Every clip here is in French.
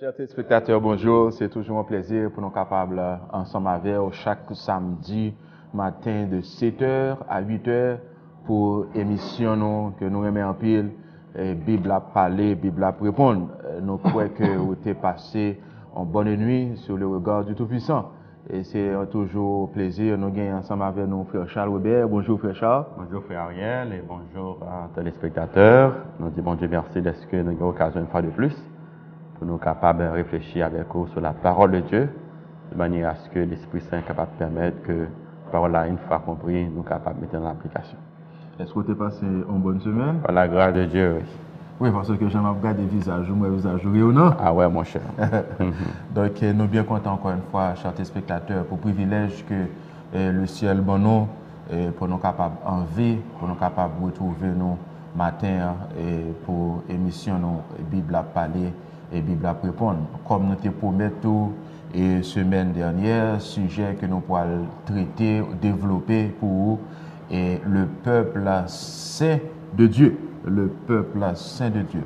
Chers téléspectateurs, bonjour. C'est toujours un plaisir pour nous capables, ensemble avec vous, chaque samedi matin de 7h à 8h pour émission nous, que nous remettons en pile, Bible à parler, Bible à répondre. Nous croyons que vous avez passé une bonne nuit sur le regard du Tout-Puissant. Et c'est toujours un plaisir. Nous gagnons ensemble avec nous, frère Charles Robert. Bonjour, frère Charles. Bonjour, frère Ariel, et bonjour à téléspectateurs. Nous disons, bon Dieu, merci de ce que nous avons l'occasion une fois de plus pour nous capables de réfléchir avec vous sur la parole de Dieu, de manière à ce que l'Esprit Saint est capable de permettre que la parole là, une fois compris, nous capables de mettre en application. Est-ce que vous avez passé une bonne semaine? Par la grâce de Dieu, oui. Oui, parce que j'en ai regardé des visages, moi, visage ou non? Ah ouais, mon cher. Donc, nous sommes bien contents encore une fois, chers téléspectateurs, pour le privilège que le ciel bon nous, pour nous capables enlever, pour nous capables de retrouver nous matin pour émission nous, Bible à parler et Bible à répondre. Comme nous te promettons et semaine dernière, sujet que nous pourrons traiter, développer pour vous, et le peuple saint de Dieu. Le peuple saint de Dieu.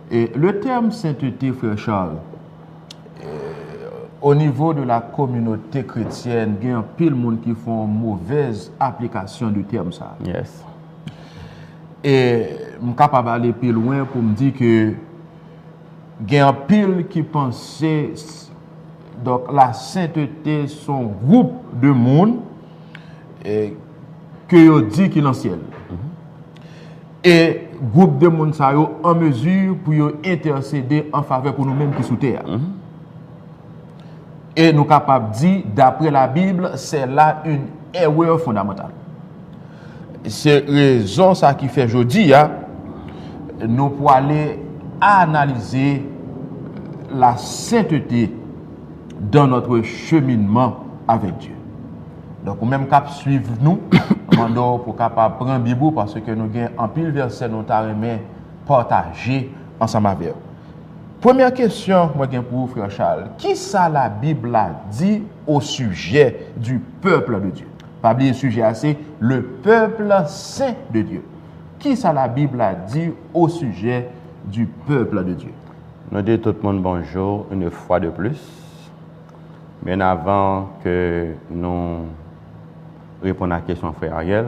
Et le terme sainteté, frère Charles, au niveau de la communauté chrétienne, il y a un pile de monde qui font une mauvaise application du terme ça. Yes. Et je suis capable d'aller plus loin pour me dire que il y a un pile qui pensait donc la sainteté son groupe de monde que yo dit qu'il est dans le ciel. Et groupe de monde ça yo en mesure pour yo intercéder en faveur pour nous-mêmes qui sous terre. Et nous capables dire d'après la Bible, c'est là une erreur fondamentale. C'est raison ça qui fait aujourd'hui nous pour aller analyser la sainteté dans notre cheminement avec Dieu. Donc, au même cap suivre nous, pour capable prendre Bible parce que nous avons un pile verset nous avons partagé ensemble avec vous. Première question, moi pour vous, frère Charles, qui ça la Bible a dit au sujet du peuple de Dieu? Pas oublier le sujet assez, le peuple saint de Dieu. Qui ça la Bible a dit au sujet du peuple de Dieu? Nous disons tout le monde bonjour une fois de plus. Mais avant que nous répondions à la question, frère Ariel,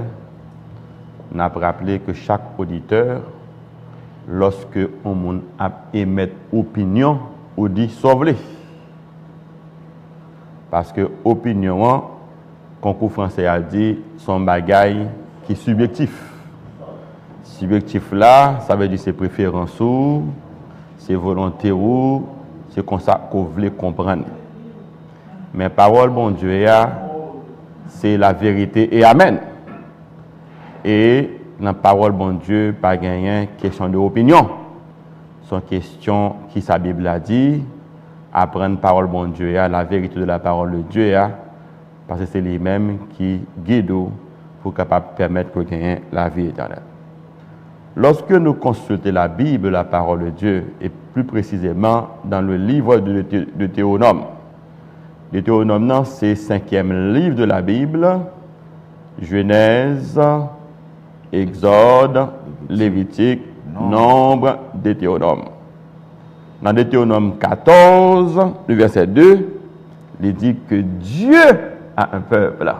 nous avons rappelé que chaque auditeur, lorsque on émet opinion, on dit sauve-les. Parce que opinion, concours français a dit, son bagaille qui est subjectif. Subjectif là, ça veut dire ses préférences, ses volontés, c'est comme ça qu'on veut comprendre. Mais parole, bon Dieu, c'est la vérité et amen. Et dans la parole, bon Dieu, pas gagner question d'opinion. Son question qui sa Bible a dit, apprendre parole, bon Dieu, la vérité de la parole de Dieu, parce que c'est lui-même qui guide pour capable permettre de gagner la vie éternelle. Lorsque nous consultons la Bible, la parole de Dieu, et plus précisément dans le livre de Deutéronome, Deutéronome, c'est le 5e livre de la Bible, Genèse, Exode, Lévitique, Nombre, Deutéronome. Dans Deutéronome 14, le verset 2, il dit que Dieu a un peuple.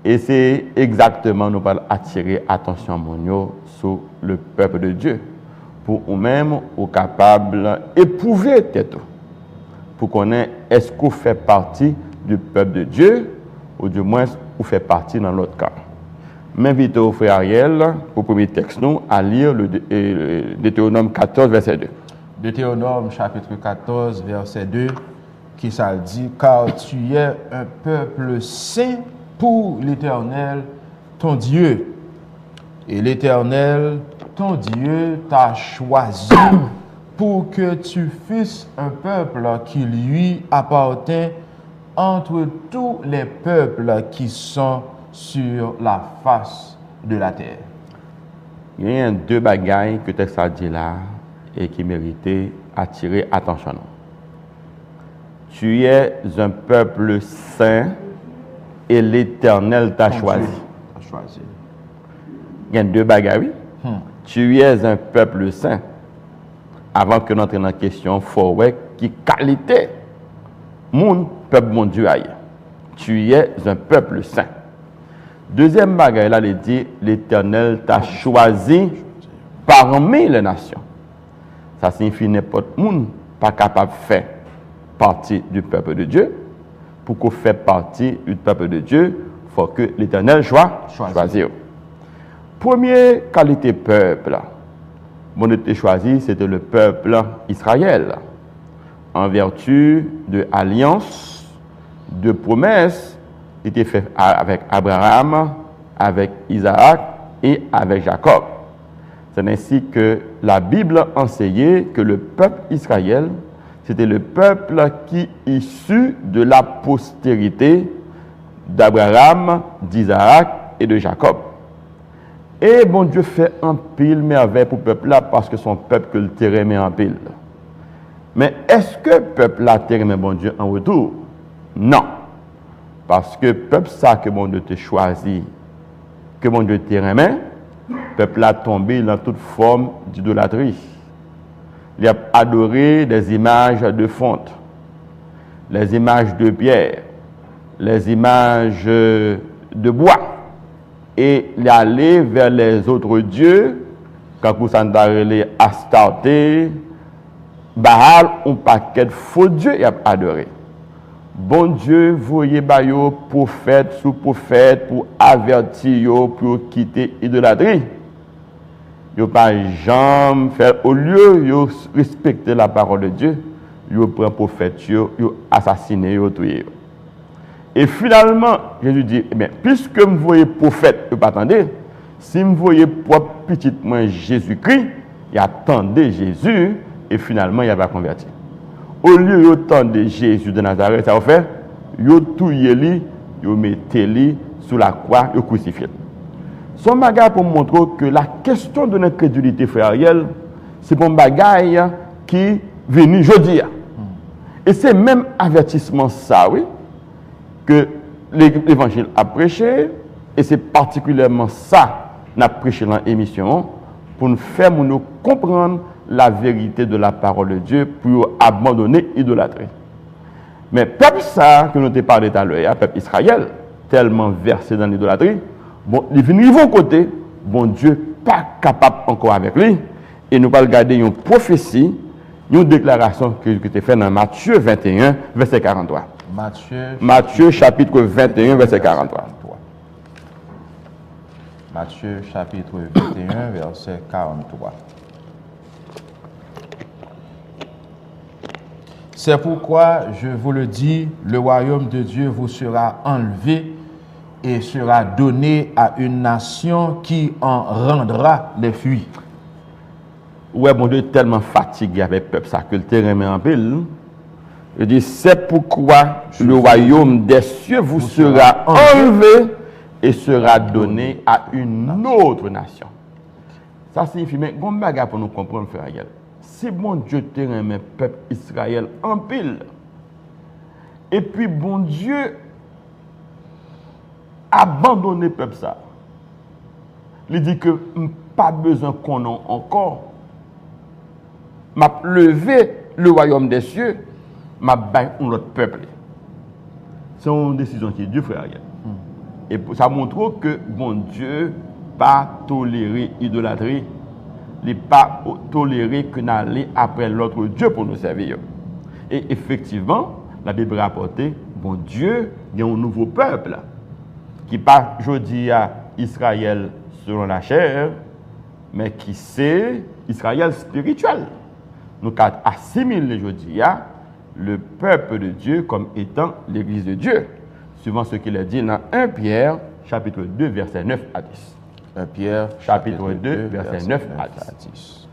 Et c'est exactement, nous allons attirer attention monio sur le peuple de Dieu. Pour nous-mêmes, nous sommes capables d'éprouver tête. Pour connaître est-ce qu'on fait partie du peuple de Dieu, ou du moins, on fait partie dans l'autre cas. M'invite au frère Ariel, pour le premier texte, nous, à lire le Deutéronome 14, verset 2. Deutéronome, chapitre 14, verset 2, qui ça dit, car tu es un peuple saint pour l'Éternel, ton Dieu. Et l'Éternel, ton Dieu, t'a choisi pour que tu fusses un peuple qui lui appartient entre tous les peuples qui sont sur la face de la terre. Il y a deux bagailles que texte a dit là et qui méritait attirer attention. Tu es un peuple saint et l'Éternel t'a choisi. Il y a deux bagailles, oui. Tu es un peuple saint avant que nous entrions dans la question, faut ouais qui qualité mon peuple mon Dieu aille. Tu es un peuple saint. Deuxième bagaille là, il dit l'Éternel t'a choisi parmi les nations. Ça signifie n'importe monde pas capable de faire partie du peuple de Dieu. Pour qu'on fasse partie du peuple de Dieu, il faut que l'Éternel choisisse. Première qualité peuple, mon été choisi, c'était le peuple Israël. En vertu de alliance, de promesses, qui était fait avec Abraham, avec Isaac et avec Jacob. C'est ainsi que la Bible enseignait que le peuple Israël, c'était le peuple qui est issu de la postérité d'Abraham, d'Isaac et de Jacob. Et bon Dieu fait un pile merveille pour le peuple là parce que son peuple que le terrain met en pile. Mais est-ce que le peuple là terrain bon Dieu en retour? Non. Parce que le peuple ça que bon Dieu te choisi, que bon Dieu terrain main, le peuple a tombé dans toute forme d'idolâtrie. Il a adoré des images de fonte, les images de pierre, les images de bois. Et il est allé vers les autres dieux, quand vous s'entendez Astarté, Baal, un paquet de faux dieux, il a adoré. Bon Dieu, voyez bayo prophète sous prophète pour avertir pour quitter l'idolâtrie. Yo pas jamais faire au lieu yo respecter la parole de Dieu, yo prend prophète yo assassiner yo tuer. Et finalement, Jésus dit puisque me voyez prophète, vous pas attendez, si me voyez propre petit moi Jésus-Christ, il attendait Jésus et finalement il a pas converti. Au lieu d'attendre Jésus de Nazareth, ça va faire yo tuer lui, yo mettez lui sous la croix, yo crucifié. Son bagage pour montrer que la question de l'incrédulité, frère Ariel, c'est un bagage qui venu aujourd'hui. Et c'est même avertissement ça, oui, que l'évangile a prêché, et c'est particulièrement ça qu'on a prêché dans l'émission, pour nous faire nous comprendre la vérité de la parole de Dieu, pour abandonner l'idolâtrie. Mais peuple ça, que nous avons parlé tout à l'heure, peuple Israël, tellement versé dans l'idolâtrie, bon, il vient de côté, bon Dieu pas capable encore avec lui, et nous allons regarder une prophétie, une déclaration que tu fait dans Matthieu 21, verset 43. Matthieu chapitre 21, verset 43. Matthieu chapitre 21, verset 43. C'est pourquoi je vous le dis, le royaume de Dieu vous sera enlevé et sera donné à une nation qui en rendra les fruits. Ouais, mon Dieu, tellement fatigué avec le peuple, ça que le terrain met en pile. Il dit, c'est pourquoi le royaume des cieux vous sera enlevé et sera donné à une autre nation. Ça signifie, mais bon bagarre pour nous comprendre, frère Ariel. Si bon Dieu terrain met le peuple Israël en pile, et puis bon Dieu abandonné le peuple ça. Il dit que pas besoin qu'on en encore. M'a levé le royaume des cieux, m'a baillé un autre peuple. C'est une décision qui est Dieu, frère. Et ça montre que bon Dieu pas toléré l'idolâtrie. Il n'est pas toléré que n'aller après l'autre Dieu pour nous servir. Et effectivement, la Bible rapporte, bon Dieu, il y a un nouveau peuple qui pas aujourd'hui à Israël selon la chair, mais qui c'est Israël spirituel. Nous assimilons aujourd'hui le peuple de Dieu comme étant l'église de Dieu, suivant ce qu'il a dit dans 1 Pierre, chapitre 2, verset 9 à 10. 1 Pierre, chapitre 2, verset 9 à 10.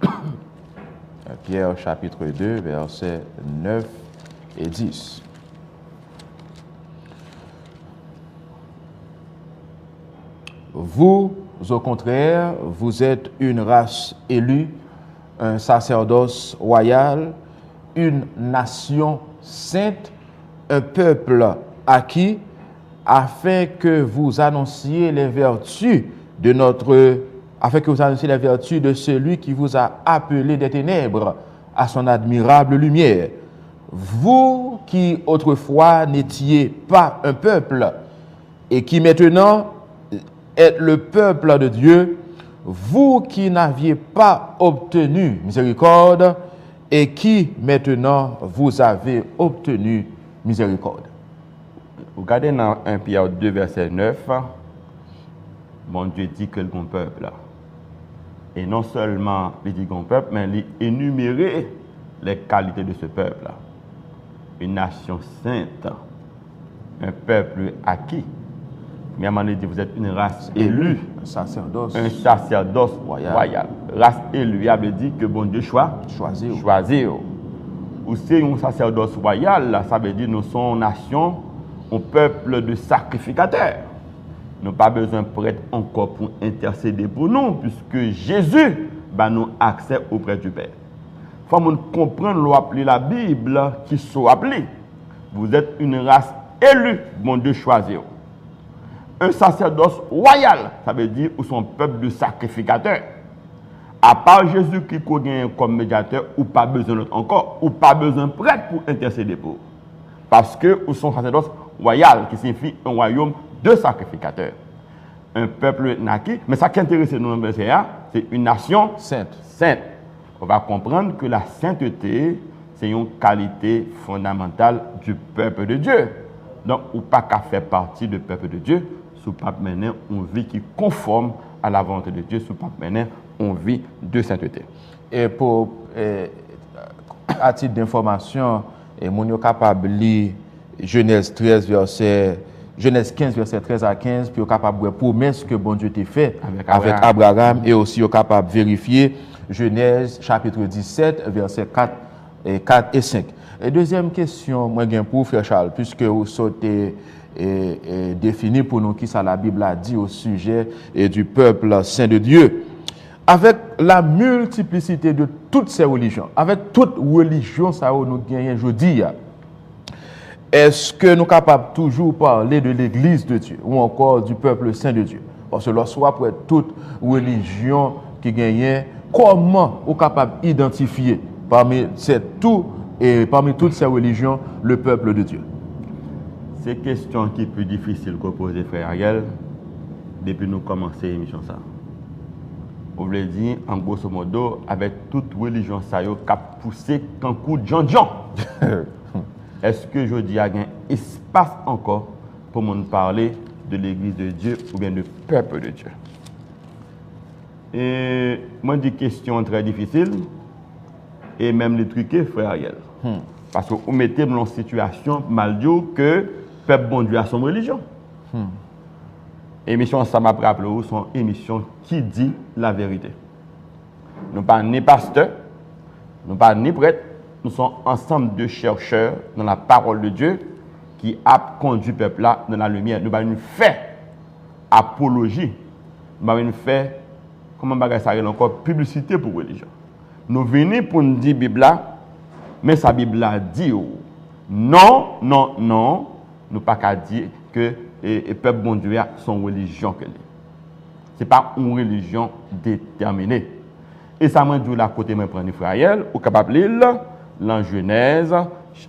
1 Pierre, chapitre 2, verset 9 et 10. Vous, au contraire, vous êtes une race élue, un sacerdoce royal, une nation sainte, un peuple acquis, afin que vous annonciez les vertus de notre afin que vous annonciez les vertus de celui qui vous a appelé des ténèbres à son admirable lumière. Vous qui autrefois n'étiez pas un peuple et qui maintenant êtes le peuple de Dieu, vous qui n'aviez pas obtenu miséricorde et qui maintenant vous avez obtenu miséricorde. Regardez dans 1 Pierre 2, verset 9, mon Dieu dit que le bon peuple. Et non seulement il dit bon peuple, mais il énumérait les qualités de ce peuple. Une nation sainte, un peuple acquis. Mais à dit vous êtes une race élue, un sacerdoce royal. Race élue, il veut dire que bon Dieu choisit. Ou c'est un sacerdoce royal, ça veut dire nous sommes une nation, un peuple de sacrificateurs. Nous n'avons pas besoin de prêtre encore pour intercéder pour nous, puisque Jésus nous accès auprès du Père. Il faut comprendre l'appeler la Bible qui soit appelée. Vous êtes une race élue, bon Dieu choisit. Un sacerdoce royal, ça veut dire ou son peuple de sacrificateurs. À part Jésus qui connaît comme médiateur, ou pas besoin d'autre encore, ou pas besoin de prêtre pour intercéder pour. Parce que ou son sacerdoce royal, qui signifie un royaume de sacrificateurs. Un peuple naquit, mais ça qui intéresse nous dans le verset, c'est une nation sainte. On va comprendre que la sainteté, c'est une qualité fondamentale du peuple de Dieu. Donc, ou pas qu'à faire partie du peuple de Dieu, sous pas mener une vie qui est conforme à la volonté de Dieu, sous pas mener une vie de sainteté. Et pour, à titre d'information, mon est capable de lire Genèse 15, verset 13 à 15, puis capable de promesse que bon Dieu t'a fait avec Abraham, et aussi capable de vérifier Genèse chapitre 17, verset 4 et 5. Et deuxième question, moi, pour Frère Charles, puisque vous sautez défini pour nous qui ça la Bible a dit au sujet du peuple saint de Dieu. Avec la multiplicité de toutes ces religions, avec toute religion ça nous gagnons aujourd'hui, est-ce que nous sommes capables toujours parler de l'Église de Dieu ou encore du peuple saint de Dieu? Parce que lorsqu'on pour être toute religion qui gagne, comment on est capable d'identifier parmi toutes ces religions le peuple de Dieu? C'est une question qui est plus difficile que poser, frère Ariel, depuis nous commencer l'émission. On veut dire, en grosso modo, avec toute religion, ça a poussé qu'un coup de Jean. Est-ce que je dis qu'il y a un espace encore pour nous parler de l'Église de Dieu ou bien du peuple de Dieu? Et moi, je dis question très difficile et même les truquer, frère Ariel. Parce que vous mettez dans une situation mal dit que le peuple bon Dieu a son religion. Émission, ça m'a rappelé, c'est une émission qui dit la vérité. Nous ne sommes pas ni pasteurs, nous ne sommes pas ni prêtres, nous sommes ensemble de chercheurs dans la parole de Dieu qui a conduit le peuple là dans la lumière. Nous avons fait apologie, nous avons fait, comment ça encore, publicité pour religion. Nous venons pour nous dire Bible là, mais sa Bible a dit non, nous pas qu'à dire que le peuple bon Dieu a son religion. Ce n'est pas une religion déterminée. Et ça m'a dit la côté de prendre Israël, ou capable de lire dans Genèse,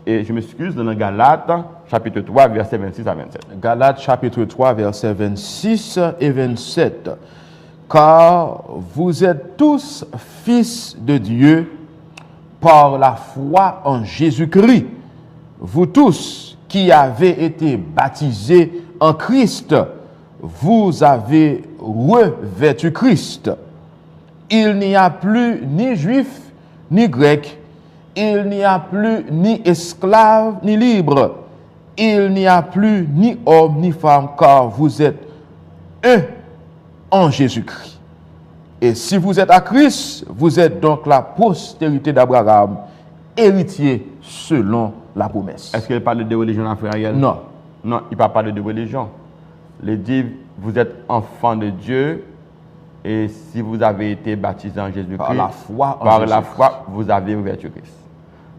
et je m'excuse, dans Galates, chapitre 3, versets 26 à 27. Galates, chapitre 3, versets 26 et 27. Car vous êtes tous fils de Dieu par la foi en Jésus-Christ. Vous tous qui avez été baptisés en Christ, vous avez revêtu Christ. Il n'y a plus ni juif ni grec, il n'y a plus ni esclave ni libre, il n'y a plus ni homme ni femme, car vous êtes un en Jésus-Christ. Et si vous êtes à Christ, vous êtes donc la postérité d'Abraham, héritier selon la promesse. Est-ce qu'il parle de religion, frère Ariel? Non. Non, il ne parle pas de religion. Il dit, vous êtes enfants de Dieu, et si vous avez été baptisé en Jésus-Christ, par la foi, vous avez revêtu Christ.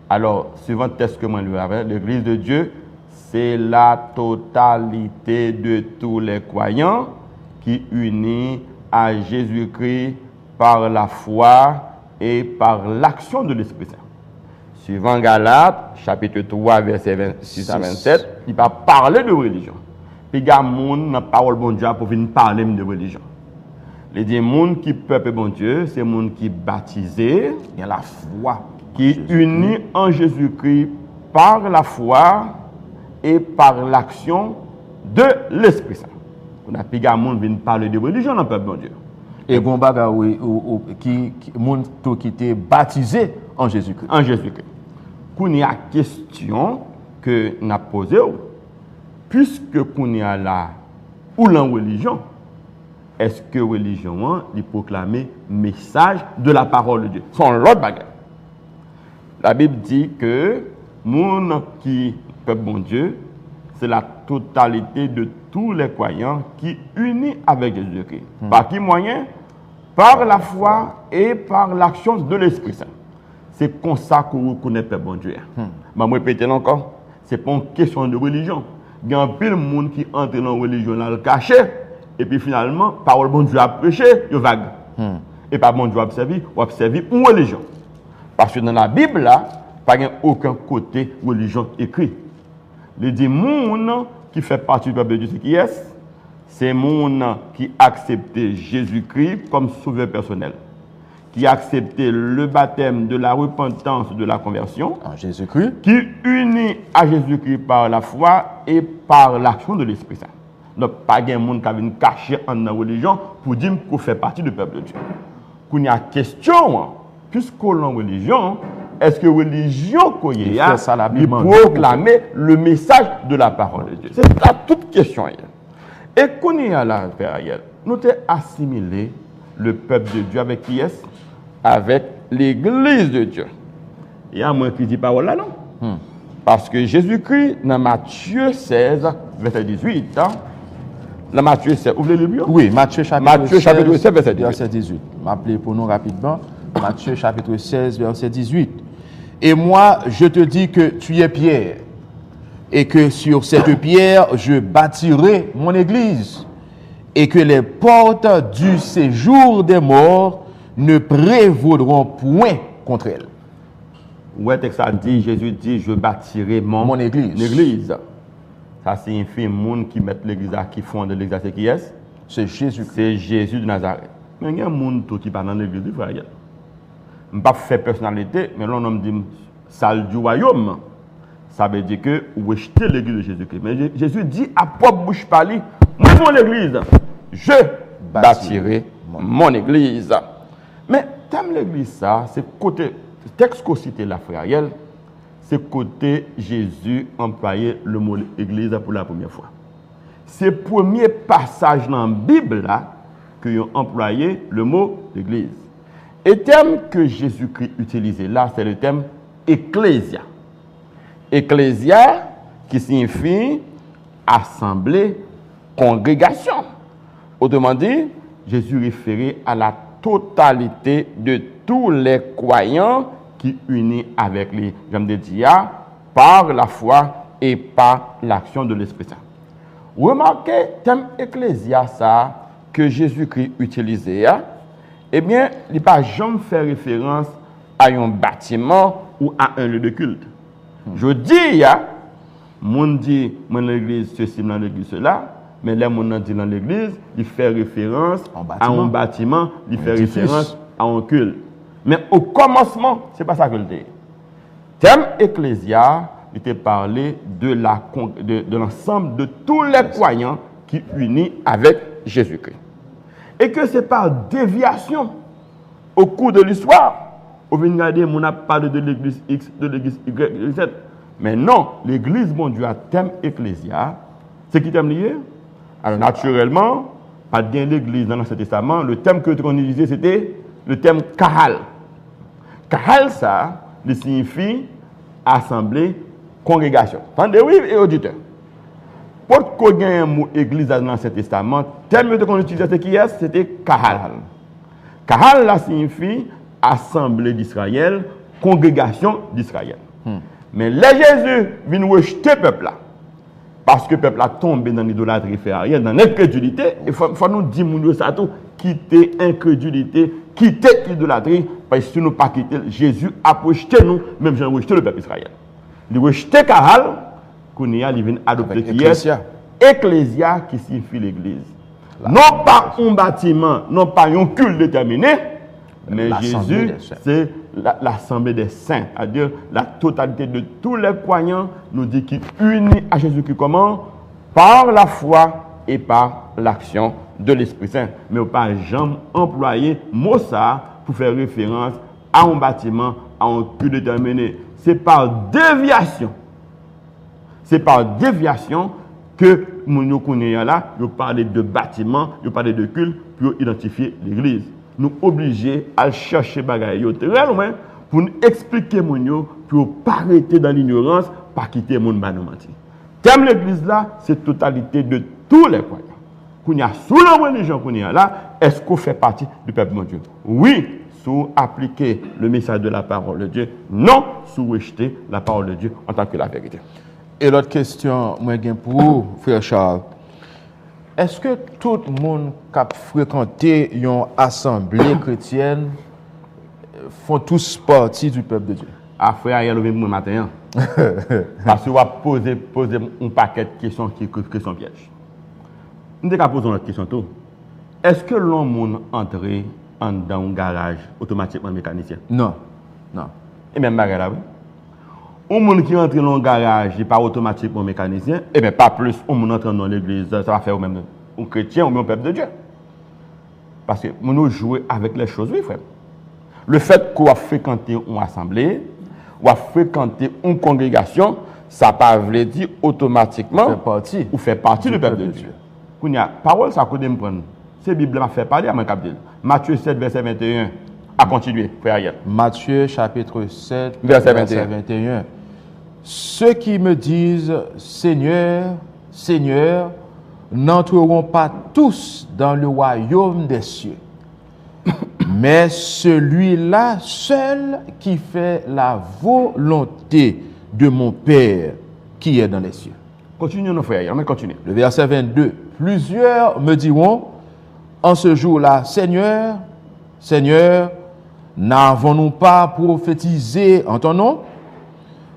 Alors, suivant le texte que moi lui avais, l'Église de Dieu, c'est la totalité de tous les croyants qui unit à Jésus-Christ par la foi et par l'action de l'Esprit Saint. Suivant Galates, chapitre 3, verset 26 à 27, il va parler de religion. Puis il y a des gens dans la parole de Dieu pour venir parler de religion. Les gens qui peuple bon Dieu, c'est les gens qui sont baptisés, Il y a la foi. qui unis en Jésus-Christ par la foi et par l'action de l'Esprit Saint. On a plus de gens qui viennent parler de religion dans le peuple bon Dieu. Et bon baga qui était baptisé en Jésus-Christ. En Jésus-Christ. Qu'on y a question que n'a posée, puisque qu'on y a là ou la religion, est-ce que religion lui proclamer message de la parole de Dieu? Son l'autre bagage. La Bible dit que monde qui peuple bon Dieu, c'est la totalité de tous les croyants qui unis avec Jésus-Christ. Par qui moyen? Par la foi et par l'action de l'Esprit Saint. C'est comme ça qu'on reconnaît le bon Dieu. Je vais répéter encore. Ce n'est pas une question de religion. Il y a un peu de monde qui entre dans la religion dans le cachet. Et puis finalement, parole bon Dieu a prêché, il est vague. Et pas bon Dieu a observé une religion. Parce que dans la Bible, là, il n'y a aucun côté religion écrit. Les gens qui fait partie du peuple de Dieu, c'est qui est? C'est les gens qui acceptent Jésus-Christ comme sauveur personnel. Qui acceptent le baptême de la repentance, de la conversion. En Jésus-Christ. Qui unit à Jésus-Christ par la foi et par l'action de l'Esprit Saint. Donc, pas de monde qui vient cacher en la religion pour dire qu'on fait partie du peuple de Dieu. Quand il y a question, puisqu'on est en religion, est-ce que religion qu'on y a, il proclamer le message de la parole de Dieu? C'est ça toute question. Et qu'on y a là, Père Ariel, nous avons assimilé le peuple de Dieu avec qui est? Avec l'église de Dieu. Il y a moins qui dit parole là, non? Parce que Jésus-Christ, dans Matthieu 16, verset 18, dans Matthieu 16, ouvrez le Bible? Oui, Matthieu chapitre 16, verset 18. Verset 18. M'appelez pour nous rapidement. Matthieu chapitre 16, verset 18. Et moi, je te dis que tu es Pierre, et que sur cette pierre, je bâtirai mon église, et que les portes du séjour des morts ne prévaudront point contre elle. Ouais, texte ça dit, Jésus dit, je bâtirai mon église. Ça signifie le monde qui met l'église, qui fonde l'église, c'est qui est? C'est Jésus. C'est Jésus de Nazareth. Mais il y a un monde qui n'est pas dans l'église, frère. Je ne vais pas faire personnalité, mais là, on me dit, salle du royaume. Ça veut dire que vous rejetez l'église de Jésus-Christ. Mais Jésus dit, à propre bouche parler, moi, mon église, je bâtirai mon église. Mais, thème l'église, ça, c'est côté, le texte qu'on cite là, frère Ariel, c'est côté Jésus employé le mot église pour la première fois. C'est le premier passage dans la Bible là qu'ils ont employé le mot église. Et le terme que Jésus-Christ utilisait là, c'est le terme ecclésia. Ecclésia qui signifie assemblée, congrégation. Autrement dit, Jésus référait à la totalité de tous les croyants qui unissent avec les gens de Dieu par la foi et par l'action de l'Esprit Saint. Remarquez le thème ecclésia ça que Jésus-Christ utilisait. Eh bien, il n'a pas jamais fait référence à un bâtiment ou à un lieu de culte. Je dis, mon dit dans l'église ceci, dans l'église cela, mais là, mon dit dans l'église, il fait référence à un bâtiment, il fait référence à un culte. Mais au commencement, ce n'est pas ça que je dis. Thème ecclésia, il était parlé de l'ensemble de tous les croyants qui unissent avec Jésus-Christ. Et que c'est par déviation au cours de l'histoire. On vient regarder, on a parlé de l'église X, de l'église Y, Z. Mais non, l'église, bon Dieu, a thème ecclésia. C'est qui thème lié? Alors, naturellement, pas bien l'église dans l'Ancien Testament, le thème que on utilisait, c'était le thème kahal. Kahal, ça, il signifie assemblée, congrégation. Attendez, oui, et auditeurs. Pour qu'on ait un mot église dans l'Ancien Testament, thème que on utilisait, c'était qui est? C'était kahal. Kahal, là, signifie assemblée d'Israël, congrégation d'Israël. Mais là, Jésus vient rejeter le peuple là. parce que le peuple a tombé dans l'idolâtrie, fait rien, dans l'incrédulité. Il faut nous dire, mon ça tout, quitter l'incrédulité, quitter l'idolâtrie, parce que si nous pas quitter, Jésus a rejeté nous, même j'ai rejeté le peuple israélien. Il a rejeté Kahal, qu'on y a, il vient adopter qui est Ecclésia, qui signifie l'église. Non pas un bâtiment, non pas un culte déterminé, mais Jésus, c'est l'assemblée des saints, c'est-à-dire la totalité de tous les croyants, nous dit qu'il unit à Jésus-Christ comment? Par la foi et par l'action de l'Esprit Saint. Mais on n'a pas jamais employé mot ça pour faire référence à un bâtiment, à un culte déterminé. C'est par déviation. C'est par déviation que nous connaissons là, nous parlons de bâtiment, nous parlons de culte pour identifier l'église. Nous obligés à chercher bagaille très loin pour nous expliquer mon pour pas arrêter dans l'ignorance, pas quitter mon menti. Thème l'église là, c'est totalité de tous les croyants. Qu'on y a sous la religion qu'on y a là, est-ce qu'on fait partie du peuple de Dieu? Oui, sous appliquer le message de la parole de Dieu. Non, sous rejeter la parole de Dieu en tant que la vérité. Et l'autre question, moi, pour vous, frère Charles, est-ce que tout le monde qui a fréquenté une assemblée chrétienne font tous partie du peuple de Dieu? Ah, frère, il y a le matin. Parce qu'on va poser un paquet de questions qui sont pièges. Nous devons poser une question tout. Est-ce que l'homme entre dans un garage automatiquement mécanicien? Non. Non. Et même bagarre là, oui. Un monde qui entre dans un garage n'est pas automatiquement mécanicien, et bien pas plus, un monde entre dans l'église, ça va faire même un chrétien ou même un peuple de Dieu. Parce que nous jouons avec les choses, oui, frère. Le fait qu'on va fréquenter une assemblée, ou à fréquenter une congrégation, ça ne veut pas dire automatiquement ou fait partie du peuple de Dieu. Quand il y a parole, ça peut me prendre. C'est la Bible m'a fait parler à mon capitaine. Matthieu 7, verset 21. À continuer, frère Ariel. Matthieu chapitre 7, verset 21. Ceux qui me disent Seigneur, Seigneur, n'entreront pas tous dans le royaume des cieux, mais celui-là seul qui fait la volonté de mon Père qui est dans les cieux. Continuez, nos frères, on va continuer. Le verset 22. Plusieurs me diront en ce jour-là, Seigneur, Seigneur, n'avons-nous pas prophétisé en ton nom?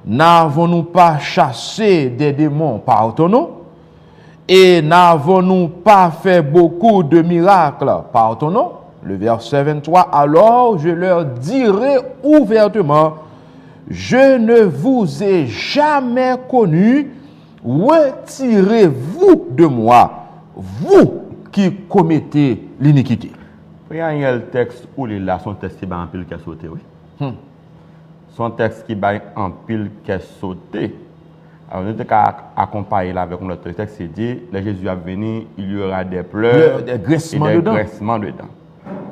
N'avons-nous pas chassé des démons par ton nom? Et n'avons-nous pas fait beaucoup de miracles par ton nom? Le verset 23. Alors je leur dirai ouvertement, je ne vous ai jamais connu, retirez-vous de moi, vous qui commettez l'iniquité. Il y a un texte où il a son texte qui va en pile qui a sauté, oui. Son texte qui va en pile qui a sauté. Alors, nous avons accompagné avec notre texte, c'est dit, le Jésus a venu, il y aura des pleurs, des graissements et des dedans. graissements dedans.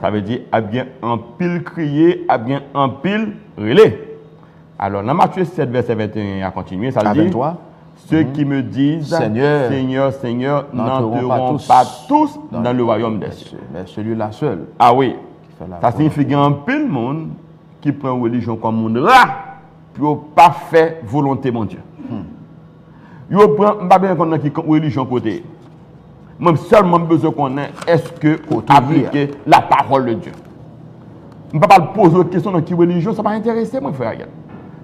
Ça veut dire, a bien en pile crier, a bien en pile relais. Alors, dans Matthieu 7, verset 21, à continuer, ça dit, 23. Ceux qui me disent, Seigneur, Seigneur, Seigneur, n'entreront pas tous dans le royaume des cieux. Mais celui-là seul. Ah oui, fait la ça signifie qu'il y a un peu de monde qui prend une religion comme monde là, pour ne pas faire volonté de Dieu. Yo prend pas bien qu'on a qui religion côté. Moi seulement besoin qu'on ait est-ce que appliquer la parole de Dieu. Je ne peux pas poser une question dans qui religion, ça va m'intéresser mon frère.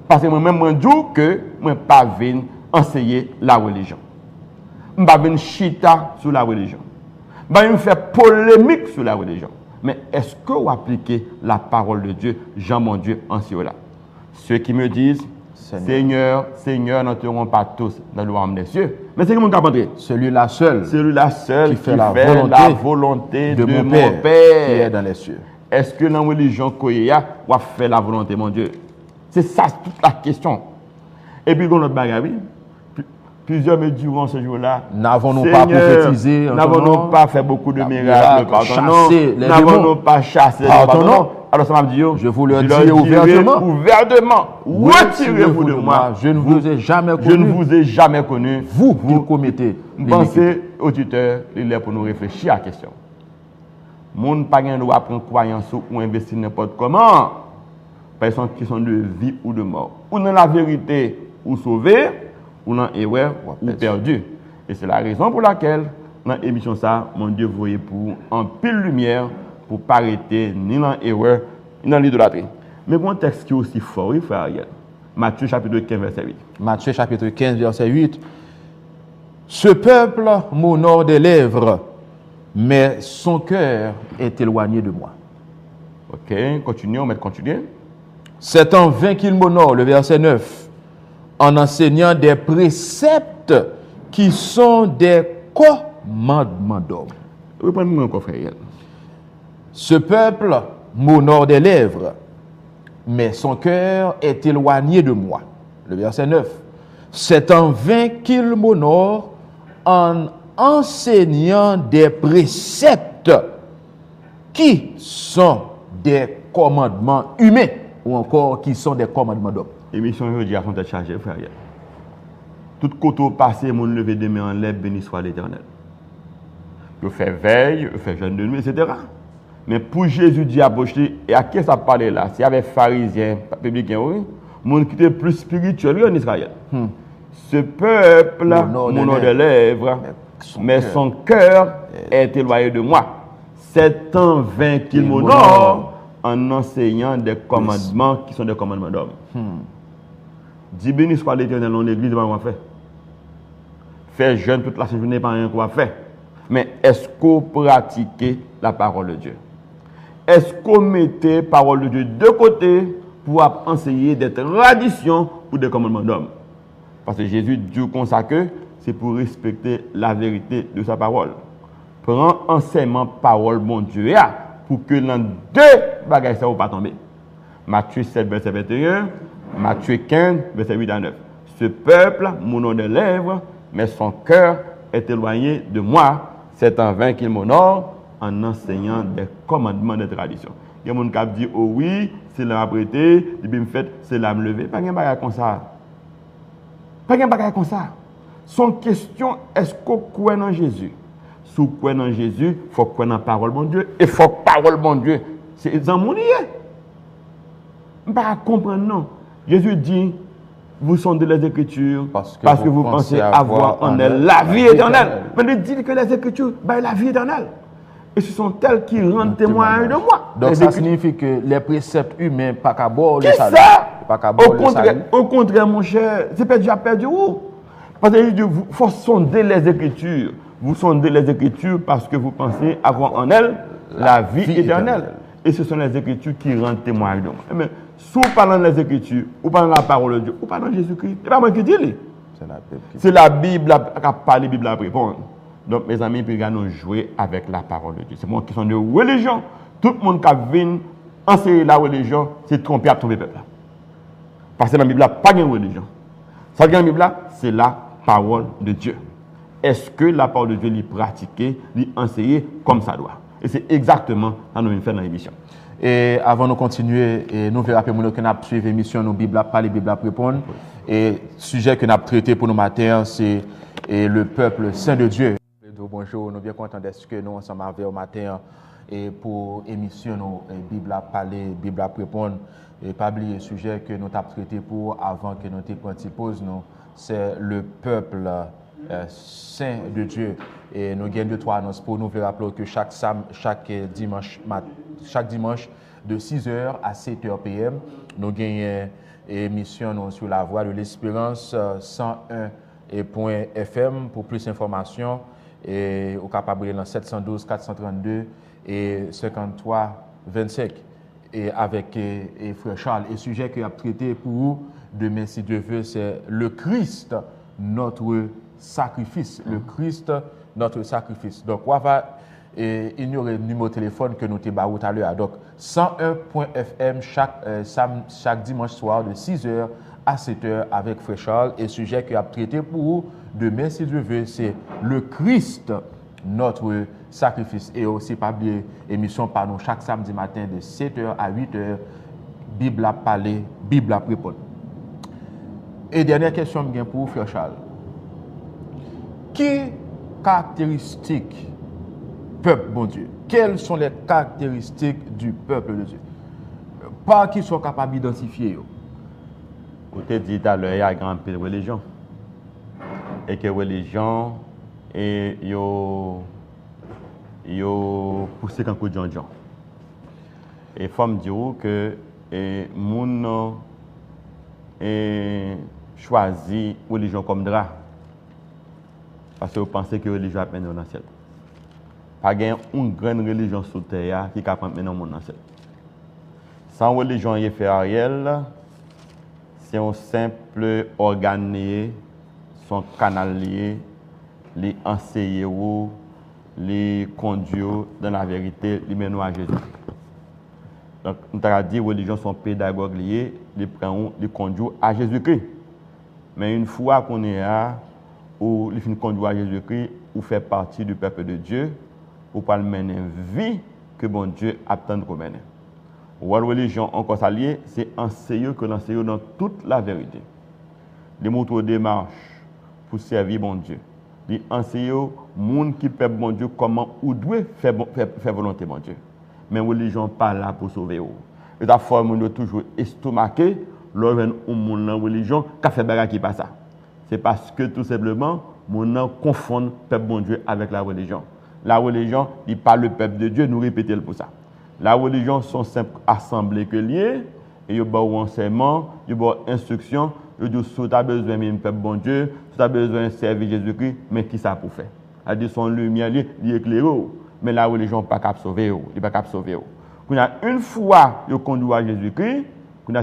Parce que moi-même je dis que je ne peux pas venir enseigner la religion. Je ne peux pas venir chita sur la religion. Je ne peux pas faire polémique sur la religion. Mais est-ce que vous appliquez la parole de Dieu, Jean mon Dieu, en cela? Ceux qui me disent, Seigneur, Seigneur, n'entreront pas tous dans le royaume des cieux. Mais c'est comment on peut Celui-là seul. Celui-là seul qui fait la volonté de mon Père qui est dans les cieux. Est-ce que dans la religion Koya, on va faire la volonté de mon Dieu? C'est ça toute la question. Et puis, dans notre bagarre, plusieurs me diront ce jour-là, n'avons-nous pas prophétisé, n'avons-nous pas fait beaucoup de miracles par ton nom, n'avons-nous pas chassé par ton nom? Alors ça m'a dit, je vous le dis ouvertement, retirez-vous de moi, je ne vous ai jamais connu. Je ne vous ai jamais connu. Vous qui commettez. Pensez, auditeurs, il est pour nous réfléchir à la question. Moun pas gain droit prendre croyance ou investir n'importe comment. Personne qui sont de vie ou de mort. Ou dans la vérité, ou sauvé, ou dans erreur, ou perdu. Et c'est la raison pour laquelle, dans l'émission ça, mon Dieu voyait pour en pile lumière, pour ne pas arrêter ni dans l'erreur, ni dans l'idolâtrie. Mais bon texte qui est aussi fort, oui, frère Ariel. Matthieu chapitre 15, verset 8. Matthieu chapitre 15, verset 8. Ce peuple m'honore des lèvres, mais son cœur est éloigné de moi. Ok, continuons, on va continuer. C'est en vain qu'il m'honore, le verset 9, en enseignant des préceptes qui sont des commandements d'homme. Reprends-moi encore, frère. Ce peuple m'honore des lèvres, mais son cœur est éloigné de moi. Le verset 9. C'est en vain qu'il m'honore en enseignant des préceptes qui sont des commandements humains ou encore qui sont des commandements d'hommes. Émission aujourd'hui à son tête chargée, frère. Tout côté passé, mon lever de main en l'air, béni soit l'Éternel. Je fais veille, je fais jeûne de nuit, etc. Mais pour Jésus dit à Bochli, et à qui ça parlait là? S'il y avait pharisiens, publicains, oui, mon qui était plus spirituel en Israël. Ce peuple, mon des lèvres, mais son cœur est éloigné de moi. C'est en vain qu'il m'honore en enseignant des commandements qui sont des commandements d'hommes. Dis béni soit l'Éternel en l'église, pas quoi faire. Faire jeûne toute la journée, pas rien quoi faire. Mais est-ce qu'on pratique la parole de Dieu? Est-ce qu'on mettait la parole de Dieu de côté pour enseigner des traditions ou des commandements d'hommes? Parce que Jésus dit comme ça que c'est pour respecter la vérité de sa parole. Prends enseignement parole mon Dieu pour que l'un deux bagages ça ne va pas tomber. Matthieu 7, verset 21, Matthieu 15, verset 8 à 9. Ce peuple, mon nom de lèvres, mais son cœur est éloigné de moi. C'est en vain qu'il m'honore en enseignant des commandements de tradition. Il y a des gens qui disent, oh oui, c'est là prêté, et puis me fait, c'est là me lever. Pas de bagage comme ça. Pas de bagage comme ça. Son question, est-ce qu'on croit en Jésus? Si vous croyez en Jésus, il faut croire dans la parole de Dieu. Et il faut que la parole de Dieu, c'est dans mon lieu. Je ne peux pas comprendre, non. Jésus dit, vous sondez les Écritures parce que vous pensez avoir en elles la vie éternelle. Mais il dit que les Écritures, la vie éternelle. Et ce sont elles qui rendent témoignage de moi. Donc ça signifie que les préceptes humains, pas qu'à bord le salut. Au contraire, mon cher, c'est déjà perdu où? Parce que il faut sonder les Écritures. Vous sondez les Écritures parce que vous pensez avoir en elles la vie éternelle. Et ce sont les Écritures qui rendent témoignage de moi. Mais si vous parlez des Écritures, ou parlez de la parole de Dieu, ou parlez de Jésus-Christ, c'est pas moi qui dis. C'est la Bible qui a parlé, la Bible à répondre. Donc, mes amis, puis nous jouer avec la parole de Dieu. C'est moi qui sont de religion. Tout le monde qui vient enseigner la religion, c'est tromper à tromper le peuple. Parce que dans la Bible, il n'y a pas de religion. Ça, dans la Bible, c'est la parole de Dieu. Est-ce que la parole de Dieu est pratiquée, est enseignée comme ça doit? Et c'est exactement ce que nous faisons dans l'émission. Et avant de continuer, nous verrons que nous avons suivi l'émission, nous Bible à parler, Bible à répondre. Et le sujet que nous avons traité pour nous matin, c'est le peuple saint de Dieu. Bonjour, nous sommes bien contents d'être que nous ensemble avec au matin et pour l'émission Bible à parler, Bible à répondre. Et pas oublier le sujet que nous avons traité pour avant que nous prenions pause, c'est le peuple saint de Dieu. Et nous avons 2-3 annonces pour nous rappeler que chaque dimanche de 6h à 7h PM, nous avons une émission sur la voie de l'espérance 101.fm. Pour plus d'informations, et au capable dans 712 432 et 53 25 et avec frère Charles. Et sujet que a traité pour vous demain si Dieu veut, c'est le Christ, notre sacrifice. Le Christ, notre sacrifice. Donc on va ignorer le numéro de téléphone que nous t'avons tout à l'heure. Donc 101.fm chaque dimanche soir de 6h à 7h avec frère Charles. Et sujet que a traité pour vous demain si Dieu veut, c'est le Christ, notre sacrifice. Et aussi pas oublier émission par nous chaque samedi matin de 7h à 8h, Bible à parler, Bible à répondre. Et dernière question pour vous, frère Charles. Quelles caractéristiques peuple bon Dieu? Quelles sont les caractéristiques du peuple de Dieu? Pas qu'ils soient capables d'identifier. Vous avez dit à l'heure, il y a une grande religion. Et que la religion, et yo poussé quand coup Jean. Et faut me dire que moun choisi religion comme drap parce que vous pensez que religion a mené dans le ciel. Pas gain une grande religion sous terre qui capable mener dans le ciel. Sans religion y fait Ariel, c'est un simple organe lié, son canal lié, les enseigner ou les conduire dans la vérité, les mener à Jésus. Donc, on t'a dit religion sont pédagogues liés, les conduire à Jésus-Christ. Mais une fois qu'on est là, ou les conduire à Jésus-Christ, ou fait partie du peuple de Dieu, ou pas le mener vie que bon Dieu attend de mener. Ou la religion encore s'allier, c'est enseigner que l'enseigner dans toute la vérité. Les motos démarche pour servir bon Dieu. Les enseigner aux gens qui peuvent bon Dieu comment ou doit faire volonté bon Dieu. Mais la religion pas là pour sauver vous. Et la forme de toujours estomaqué, lorsqu'on monde dans religion qui fait bagarre qui pas ça. C'est parce que tout simplement mon confond peuple bon Dieu avec la religion. La religion, il pas le peuple de Dieu, nous répétons pour ça. La religion sont simples assemblées que liées et il y a un enseignement, il y a une instruction, il y a si tu as besoin de peuple bon Dieu, si tu as besoin de servir Jésus-Christ, mais qui ça pour faire? C'est-à-dire son lumière, il éclaire. Mais la religion n'est pas capable de sauver. Il n'est pas capable de sauver. Une fois que conduit à Jésus-Christ,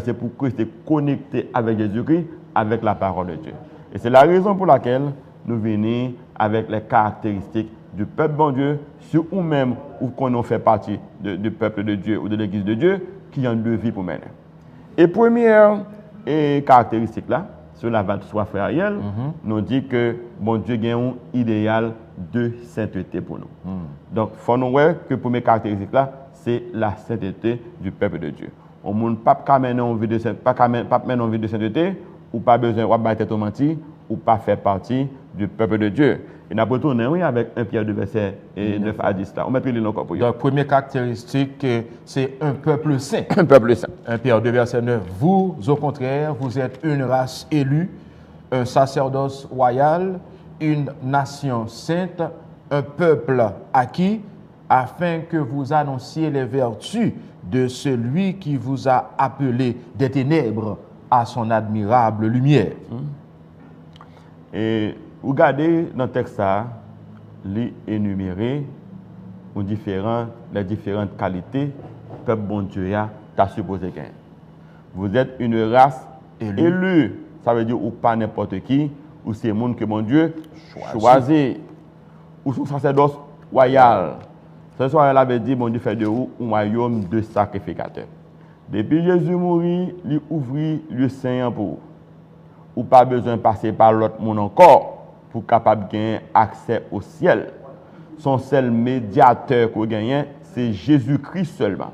c'est pour rester connecté avec Jésus-Christ, avec la parole de Dieu. Et c'est la raison pour laquelle nous venons avec les caractéristiques du peuple bon Dieu, sur nous-mêmes ou qu'on fait partie du peuple de Dieu ou de l'église de Dieu, qui ont deux vies pour mener. Et première caractéristique là, sur la vague soit frère Ariel, nous dit que bon Dieu a un idéal de sainteté pour nous. Donc, il faut nous voir que la première caractéristique là, c'est la sainteté du peuple de Dieu. On ne peut pas mener en vie de sainteté, ou pas besoin de battre au menti, ou pas faire partie du peuple de Dieu. Et nous avons retourné avec 1 Pierre 2, verset 9 à 10. Là. On met les noms encore pour vous. Donc, première caractéristique, c'est un peuple saint. Un peuple saint. 1 Pierre 2, verset 9. Vous, au contraire, vous êtes une race élue, un sacerdoce royal, une nation sainte, un peuple acquis, afin que vous annonciez les vertus de celui qui vous a appelé des ténèbres à son admirable lumière. Et vous regardez dans le texte, les énumérer les différentes qualités que le bon Dieu a supposé gagner. Vous êtes une race élue. Ça veut dire ou pas n'importe qui, ou c'est le monde que mon Dieu choisit. Ou son sacerdoce royal. Ce soir, elle avait dit, mon Dieu fait de vous un royaume de sacrificateurs. Depuis Jésus mourit, il ouvrit le Seigneur pour vous. Ou pas besoin de passer par l'autre monde encore pour capable gagner accès au ciel. Son seul médiateur qu'on gagne, c'est Jésus-Christ seulement.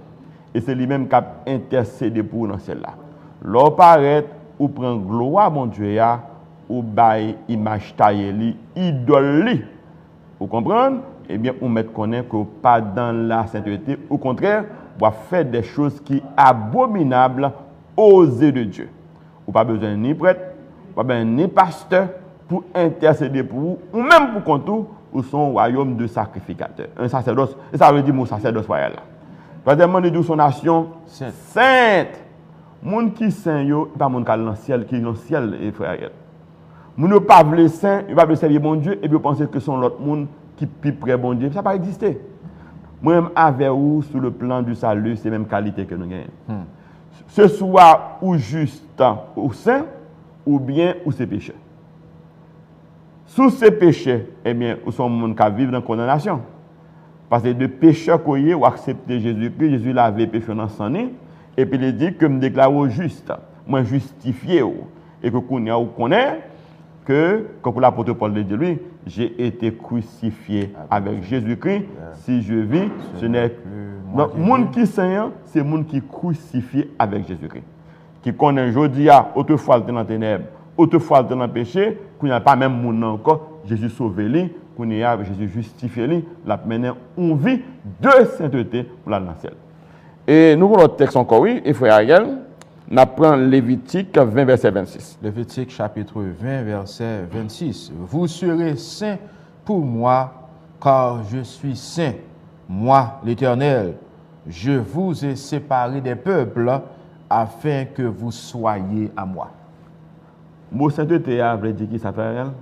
Et c'est lui-même qui a intercédé pour nous dans celle-là. L'on paraît ou prend gloire mon Dieu ou bail image taillée idole. Vous comprenez? Eh bien, on met connaît que pas dans la sainteté, au contraire, on va faire des choses qui sont abominables aux yeux de Dieu. Ou pas besoin ni prêtre, pas besoin ni pasteur pour intercéder pour vous, ou même pour contour, ou son royaume de sacrificateurs. Un sacerdoce, et ça veut dire mon sacerdoce royal. Troisièmement, nous dit son nation sainte. Moun qui saint yo, pas moun qui dans le ciel, qui dans le ciel, et frère. Moun ne pas vle saint, il va pas servir bon Dieu, et puis penser que son l'autre monde qui plus près bon Dieu, ça n'a pas existé. Moi-même, avec vous, sur le plan du salut, c'est la même qualité que nous gagnons. Ce soit ou juste ou saint, ou bien ou c'est péché. Sous ces péchés, eh bien, nous sommes gens qui vivent dans la condamnation. Parce que de péché qu'on y est, ou accepter Jésus-Christ, Jésus l'avait péché dans son nez, et puis il dit que me déclare juste, moi justifié, et que qu'on connaît que, comme l'apôtre Paul dit lui, j'ai été crucifié avec Jésus-Christ. Si je vis, ce n'est plus moi. Donc, monde qui saignant, c'est monde qui crucifié avec Jésus-Christ. Qui connaît aujourd'hui, autrefois dans la ténèbres, autrefois dans le péché, qu'on n'a pas même monde encore, Jésus sauvé lui, qu'on y a Jésus justifié lui, la maintenant on vit de sainteté pour la ciel. Et nous avons notre texte encore, oui, et frère Ariel, nous apprenons Lévitique 20, verset 26. Lévitique chapitre 20, verset 26. Vous serez saints pour moi, car je suis saint, moi l'Éternel. Je vous ai séparés des peuples afin que vous soyez à moi. Mot sainteté veut dire qui ça fait elle?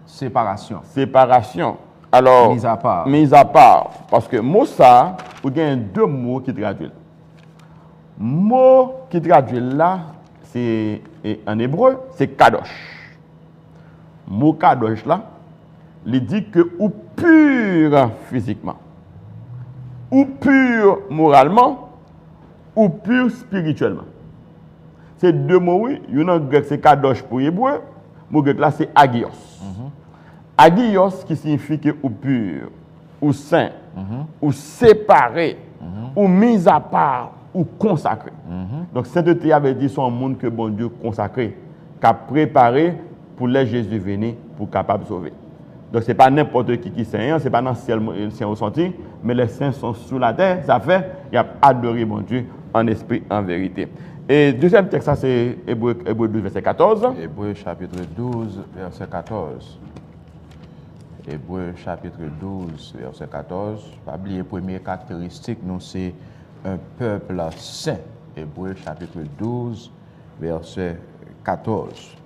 Séparation. Séparation. Alors, Mise à part. Mise à part. Parce que mot ça, il y a deux mots qui traduisent. Mot qui traduit là, c'est en hébreu, c'est kadosh. Mot kadosh là, il dit que ou pur physiquement, ou pur moralement, ou pur spirituellement. C'est deux mots, oui. Il y en a en grec, c'est kadosh pour hébreu. Le grec là, c'est agios. Agios qui signifie que ou pur, ou saint, ou séparé, ou mis à part, ou consacré. Donc, sainteté avait dit son monde que bon Dieu consacré, qu'a préparé pour les Jésus venir pour capable de sauver. Donc, ce n'est pas n'importe qui est saint, ce n'est pas dans le ciel ressenti, mais les saints sont sous la terre, ça fait, il a adoré mon Dieu en esprit, en vérité. Et deuxième texte, ça c'est Hébreu 12, verset 14. Hébreu chapitre 12, verset 14. Hébreu chapitre 12, verset 14. Pas oublier, première caractéristique, nous, c'est un peuple saint. Hébreu chapitre 12, verset 14.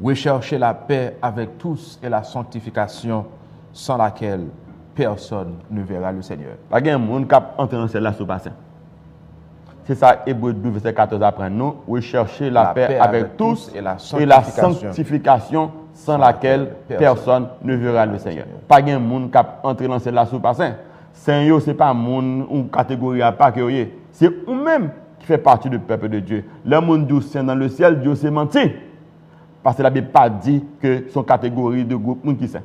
Recherchez la paix avec tous et la sanctification sans laquelle personne ne verra le Seigneur. Pas de monde qui entre dans celle-là sous passé. C'est ça, Hébreu 12, verset 14 apprend nous. Recherchez la paix avec tous et la sanctification sans laquelle personne ne verra le Seigneur. Pas de monde qui entre dans celle-là sous passé. Seigneur, ce n'est pas monde ou catégorie à part que c'est vous-même qui fait partie du peuple de Dieu. Le monde du saint dans le ciel, Dieu s'est menti. Parce que la Bible pas dit que son catégorie de groupe qui saint.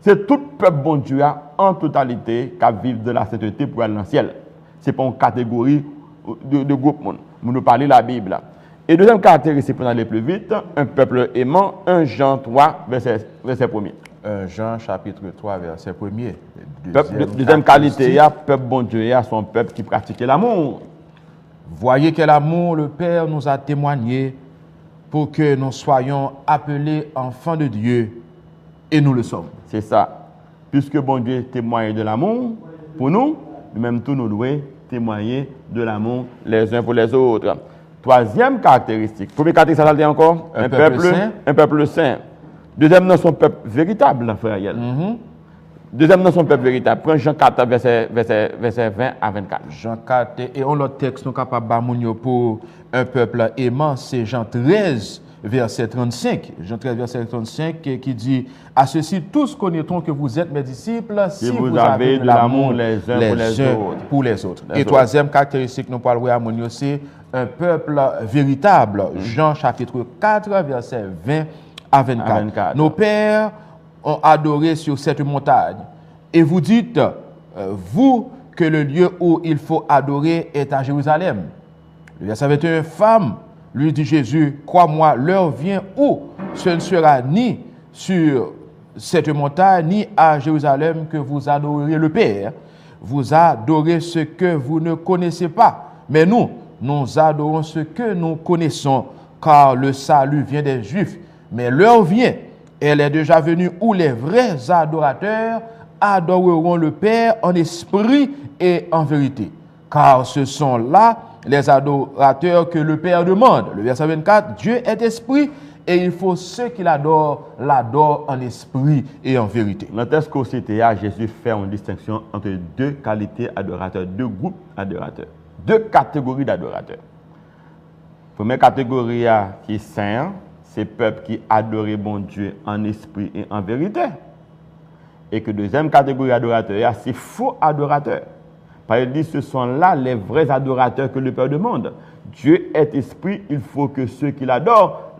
C'est tout peuple bon Dieu en totalité qui vit de la sainteté pour aller dans le ciel. Ce n'est pas une catégorie de groupe. Nous nous parlons de la Bible. Et deuxième caractéristique pour aller plus vite, un peuple aimant, 1 Jean 3, verset 1er. 1 Jean chapitre 3, verset 1er. Deuxième qualité, peuple bon Dieu, son peuple qui pratique l'amour. Voyez quel amour le Père nous a témoigné pour que nous soyons appelés enfants de Dieu, et nous le sommes. C'est ça. Puisque bon Dieu témoigne de l'amour pour nous, nous-mêmes tous nous devons témoigner de l'amour les uns pour les autres. Troisième caractéristique. Première caractéristique, ça dit encore, un peuple saint. Deuxième, nous sommes un peuple véritable, frère Yel. Deuxième, nous sommes un peuple véritable. Prenons Jean 4, verset 20 à 24. Jean 4, et on l'autre texte, nous sommes capables de pour un peuple aimant, c'est Jean 13, verset 35. Jean 13, verset 35, qui dit, à ceci, tous connaîtront que vous êtes mes disciples, si vous avez de l'amour les uns pour les autres. Et troisième caractéristique, nous parlons à Monio, c'est un peuple véritable. Jean chapitre 4, verset 20 à 24. Nos pères ont adoré sur cette montagne. Et vous dites, vous, que le lieu où il faut adorer est à Jérusalem. Le verset 21, femme, lui dit Jésus, crois-moi, l'heure vient où ce ne sera ni sur cette montagne, ni à Jérusalem que vous adorerez le Père. Vous adorez ce que vous ne connaissez pas. Mais nous adorons ce que nous connaissons, car le salut vient des Juifs. Mais l'heure vient, elle est déjà venue, où les vrais adorateurs adoreront le Père en esprit et en vérité. Car ce sont là les adorateurs que le Père demande. Le verset 24, Dieu est esprit et il faut ceux qui l'adorent en esprit et en vérité. Dans le texte qu'on citait, Jésus fait une distinction entre deux qualités adorateurs, deux groupes adorateurs, deux catégories d'adorateurs. Première catégorie qui est saint, c'est le peuple qui adore bon Dieu en esprit et en vérité. Et que deuxième catégorie d'adorateurs, c'est faux adorateurs. Parce qu'il dit, ce sont là les vrais adorateurs que le Père demande. Dieu est esprit, il faut que ceux qui l'adorent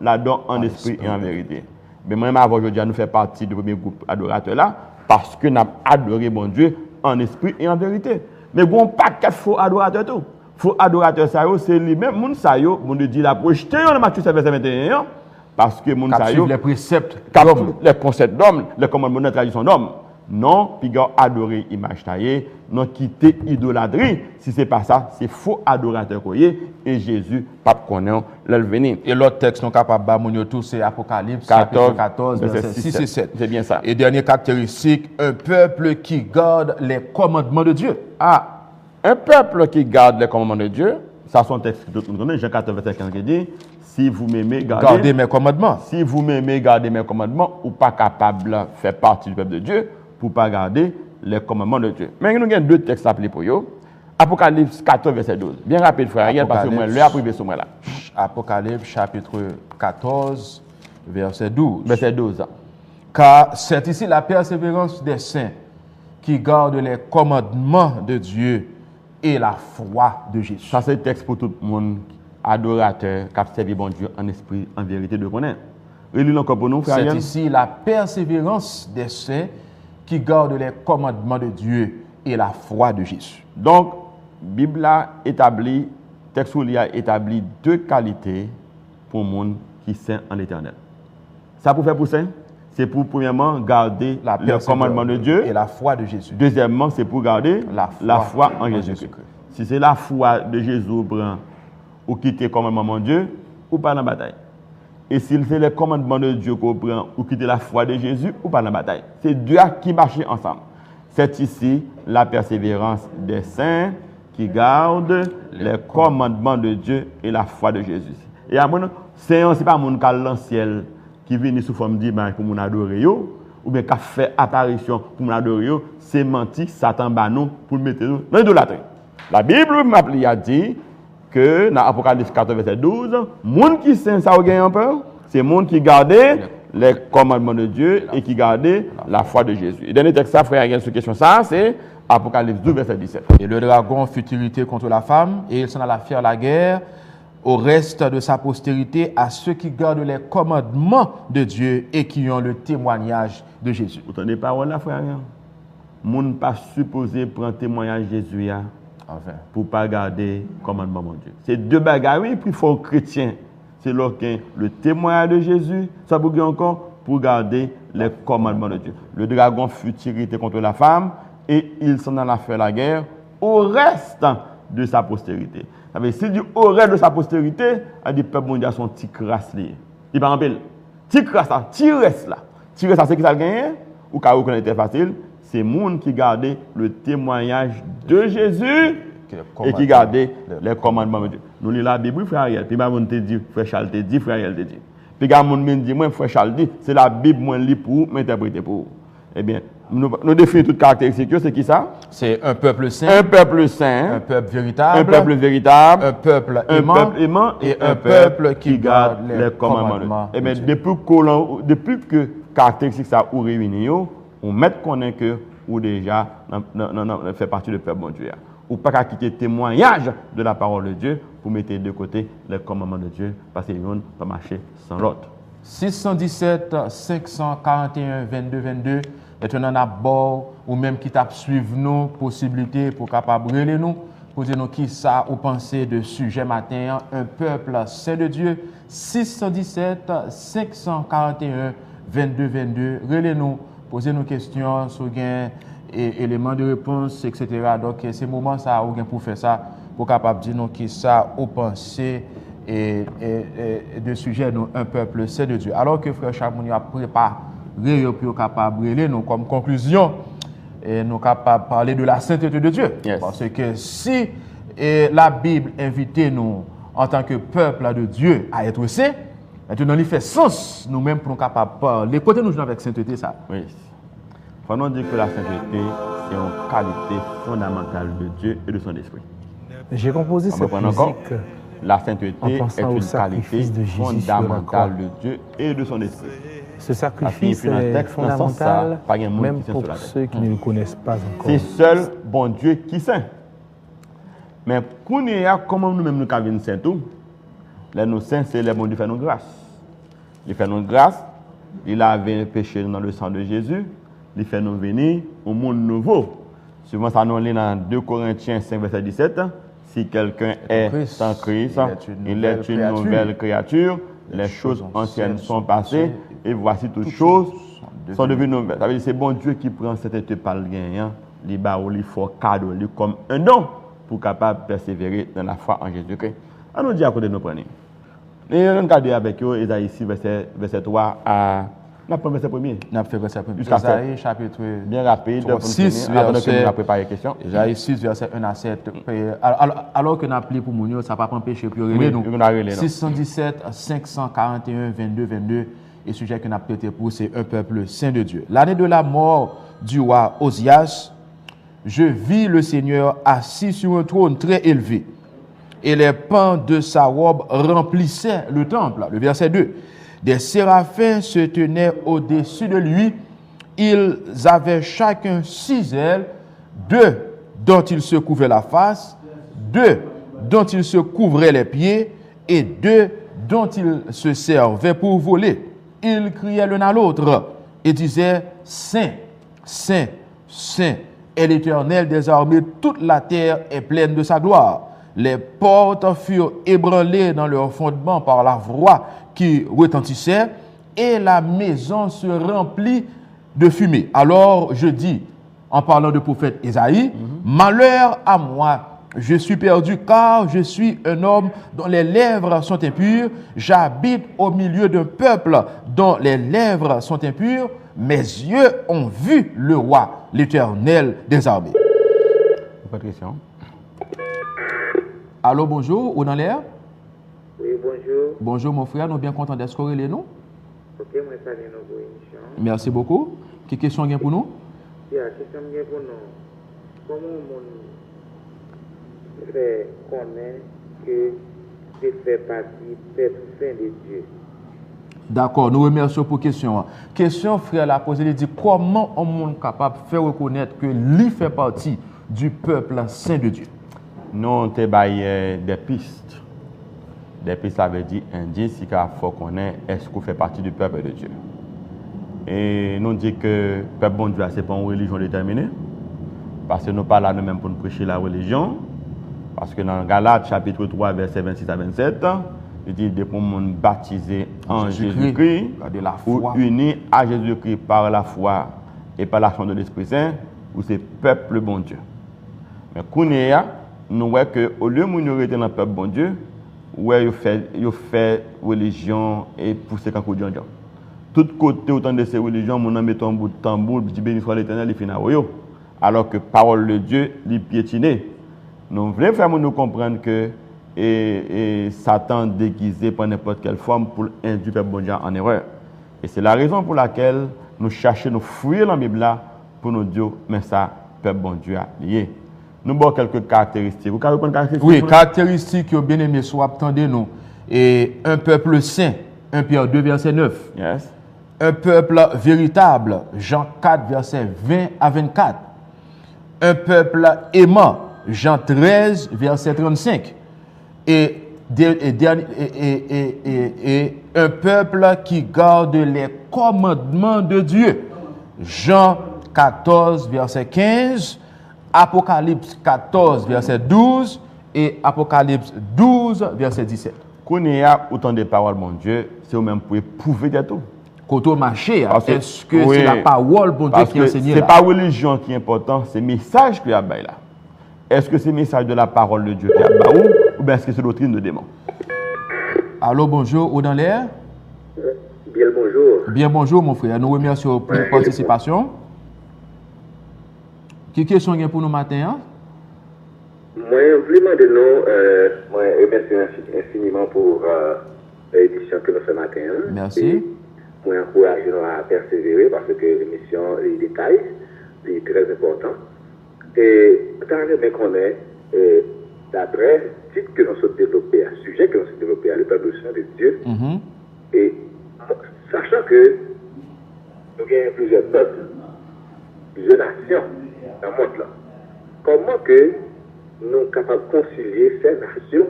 en esprit et en vérité. Mais moi, aujourd'hui, nous faisons partie du premier groupe adorateur là, parce que nous avons adoré mon Dieu en esprit et en vérité. Mais bon, pas quatre faux adorateurs tout. Faux adorateurs, c'est lui-même, mon sayo, mon Dieu dit la projeté dans Matthieu 7, verset 21, parce que mon sayo, les préceptes d'homme, les commandements de la tradition d'homme. Non, puis adorer image taillée, non quitter idolâtrie. Si c'est pas ça, c'est faux adorateur koyé et Jésus pas connaît le venir. Et l'autre texte nous capable ba moun yo tout c'est Apocalypse 14 verset 6 et 7. C'est bien ça. Et dernière caractéristique, un peuple qui garde les commandements de Dieu. Ah, un peuple qui garde les commandements de Dieu, ça c'est un texte que tout le monde connaît, Jean 14 verset 15 qui dit si vous m'aimez, gardez mes commandements. Si vous m'aimez, gardez mes commandements, ou pas capable de faire partie du peuple de Dieu pour pas garder les commandements de Dieu. Mais nous avons deux textes appelés pour vous. Apocalypse 14 verset 12. Bien rapide frère, parce que moi l'heure privé sur moi là. Apocalypse chapitre 14 verset 12. Verset 12. Car c'est ici la persévérance des saints qui gardent les commandements de Dieu et la foi de Jésus. Ça c'est le texte pour tout le monde adorateur qui a servi bon Dieu en esprit, en vérité de connaître. Relis encore pour nous, frère. C'est ici la persévérance des saints qui gardent les commandements de Dieu et la foi de Jésus. Donc, Bible a établi, texte a établi deux qualités pour le monde qui saint en l'éternel. Ça pour faire pour saint, c'est pour premièrement garder le commandement de Dieu et la foi de Jésus. Deuxièmement, c'est pour garder la foi en Jésus-Christ. Si c'est la foi de Jésus ou quitter le commandement de Dieu, ou pas dans la bataille. Et si c'est le commandement de Dieu qu'on prend, ou quitter la foi de Jésus, ou pas dans la bataille. C'est deux qui marchent ensemble. C'est ici la persévérance des saints qui gardent les commandements de Dieu et la foi de Jésus. Et à mon c'est pas mon cas l'ancien qui vient sous forme d'image pour mon adorer ou bien qui fait apparition pour mon adorer, c'est menti, Satan banou pour mettre nous dans l'idolâtrie. La Bible a dit que dans Apocalypse 14 verset 12, monde qui saint ça gagne un peu, c'est monde qui gardait les commandements de Dieu et qui gardait la foi de Jésus. Et dernier texte ça frère, il y a une question ça, c'est Apocalypse 12 verset 17. Et le dragon fut irrité contre la femme et il s'en alla faire la guerre au reste de sa postérité, à ceux qui gardent les commandements de Dieu et qui ont le témoignage de Jésus. Vous entendez paroles là, frère? Moun pas supposé prendre témoignage de Jésus enfin, pour pas garder le commandement de Dieu. C'est deux bagages, oui, puis il faut chrétien. C'est le témoignage de Jésus, ça vous dit encore, pour garder les commandements de Dieu. Le dragon fut irrité contre la femme et il s'en alla faire la guerre au reste de sa postérité. Si du au reste de sa postérité, il dit peuple mondial son petit crasse lié. Il par exemple, petit crasse là, petit reste là. Petit reste là, c'est qui ça gagne ou car vous connaissez facile, c'est monde qui gardait le témoignage de Jésus et qui gardait les commandements de Dieu. Nous lisons la Bible, frère Ariel, puis on te dit, frère Charles te dit, frère Ariel te dit. Puis quand on me dit, moi, frère Charles dit, c'est la Bible moi lis pour m'interpréter pour vous. Eh bien, nous définissons toutes caractéristiques, c'est qui ça? C'est un peuple saint. Un peuple saint. Un peuple véritable. Un peuple véritable. Un peuple aimant. Et un peuple qui garde les commandements. Eh bien, depuis que caractéristiques ça ou réunis, on met connaît que ou déjà fait partie du peuple bon Dieu. Ou pas qu'à quitter témoignage de la parole de Dieu pour mettre de côté les commandements de Dieu parce qu'ils ne pas marcher sans l'autre. 617 541 22 22 est un abord ou même qui t'a suivre nous possibilité pour capable brûler nous pour dire nous qui ça ou penser de sujet matin un peuple saint de Dieu 617 541 22 22 relais nous poser nos questions sur gain et éléments de réponse etc. Donc c'est moment ça ou gain pour faire ça pour capable dire nous qui ça ou penser et de sujet nous un peuple saint de Dieu alors que frère Chamouni a préparé pour capable brûler nous comme conclusion et nous capable parler de la sainteté de Dieu. Yes. Parce que si la Bible invite nous en tant que peuple de Dieu à être saint, maintenant il fait sens nous-mêmes pour nous capables parler côté nous avec sainteté ça. Oui. Faut nous dire que la sainteté c'est une qualité fondamentale de Dieu et de son esprit. J'ai composé cette musique. La sainteté est une qualité fondamentale de Dieu et de son esprit. Ce sacrifice est fondamental, même pour ceux qui ne le connaissent pas encore. C'est seul bon Dieu qui saint. Mais comment nous-mêmes nous avons saint tout? Les nous saints, c'est les bon Dieu fait nous grâce. Il fait nous grâce, il a lavé le péché dans le sang de Jésus, il fait nous venir au monde nouveau. Souvent, ça nous lit dans 2 Corinthiens 5, verset 17. Si quelqu'un est en Christ, il est une nouvelle créature. Les choses anciennes sont passées et voici toutes choses Sont devenus nouvelles. Ça veut dire c'est bon Dieu qui prend cette étape par le gagnant, les barreaux, les forts cadeaux, comme un don pour capable persévérer dans la foi en Jésus-Christ. On nous dit à côté de nos preneurs. Et on regarde avec eux, Isaïe 6, verset 3 à... On a fait verset premier. On a fait verset premier. Isaïe, chapitre... Bien rapide. 3, 6, verset... On a préparé la question. Isaïe 6, verset 1 à 7. Alors que nous avons appelé pour Mounio, ça ne va pas empêcher pour oui, nous. 617, 541, 22. Et sujet que nous avons prêté pour, c'est un peuple saint de Dieu. L'année de la mort du roi Osias, je vis le Seigneur assis sur un trône très élevé. Et les pans de sa robe remplissaient le temple. Le verset 2. Des séraphins se tenaient au-dessus de lui. Ils avaient chacun 6 ailes, 2 dont ils se couvraient la face, 2 dont ils se couvraient les pieds, et 2 dont ils se servaient pour voler. Ils criaient l'un à l'autre et disaient « Saint, Saint, Saint est l'Éternel des armées, toute la terre est pleine de sa gloire. » Les portes furent ébranlées dans leur fondement par la voix qui retentissait, et la maison se remplit de fumée. Alors je dis, en parlant du prophète Isaïe, malheur à moi, je suis perdu car je suis un homme dont les lèvres sont impures, j'habite au milieu d'un peuple dont les lèvres sont impures, mes yeux ont vu le roi, l'Éternel des armées. Pas de question. Allô, bonjour, ou dans l'air? Oui, bonjour. Bonjour, mon frère, nous sommes bien contents d'escorer les noms. Ok, moi, ça vient de émission. Merci beaucoup. Quelle question vient pour nous? La question vient pour nous. Comment on fait connaître que je fais partie du peuple saint de Dieu? D'accord, nous remercions pour la question. Question, frère, la posée, il dit comment on est capable de faire reconnaître que lui fait partie du peuple saint de Dieu? Nous avons des pistes. Des pistes, ça veut dire indice qu'il faut connaître est-ce qu'on fait partie du peuple de Dieu. Et nous disons que le peuple bon Dieu, ce n'est pas une religion déterminée. Parce que nous parlons là nous-mêmes pour nous prêcher la religion. Parce que dans Galates, chapitre 3, verset 26 à 27, il dit que pour nous baptiser en Jésus-Christ, ou unis à Jésus-Christ par la foi et par l'action de l'Esprit Saint, ou c'est peuple bon Dieu. Mais Kounéa, nous voyons qu'au lieu de nous rester dans le peuple bon Dieu, il fait religion et pousser quand Dieu. Tout côté autant de ces religions, mon ami met un bout de tambour, dit béni soit l'Éternel, il finit alors que parole de Dieu, il piétine. Nous voulons faire nous comprendre que Satan déguisé par n'importe quelle forme pour induire le peuple bon Dieu en erreur. Et c'est la raison pour laquelle nous cherchons, nous fouiller la Bible là pour nous dire, mais ça, peuple bon Dieu a lié. Nous avons quelques caractéristiques. Vous pouvez répondre caractéristiques? Oui, caractéristiques que bien aimé soit attendez-nous. Et un peuple saint, 1 Pierre 2, verset 9. Yes. Un peuple véritable, Jean 4, verset 20 à 24. Un peuple aimant, Jean 13, verset 35. Et un peuple qui garde les commandements de Dieu, Jean 14, verset 15. Apocalypse 14, verset 12 et Apocalypse 12, verset 17. Quand il y a autant de paroles, mon Dieu, c'est au même pour éprouver de tout. Quand on marche, est-ce que c'est la parole, bon Dieu, qui enseigne là? Ce n'est pas la religion qui est important, c'est le message qu'il y a là. Est-ce que c'est le message de la parole de Dieu qui est là ou bien est-ce que c'est la doctrine de démon? Allô, bonjour, ou dans l'air? Bien bonjour. Bien bonjour, mon frère. Nous remercions pour votre participation. Quelle question il y a pour nous matin? Hein? Moi, vraiment de nous, moi, remercie infiniment pour l'émission que nous faisons matin. Hein? Merci. Et moi, encourage nous à persévérer parce que l'émission, les détails, c'est très important. Et tant que qu'on est, d'après le titre que nous sommes développés, un sujet que nous sommes développés, le peuple saint de Dieu, et sachant que nous avons plusieurs peuples, plusieurs nations dans le monde là. Comment que nous sommes capables de concilier ces nations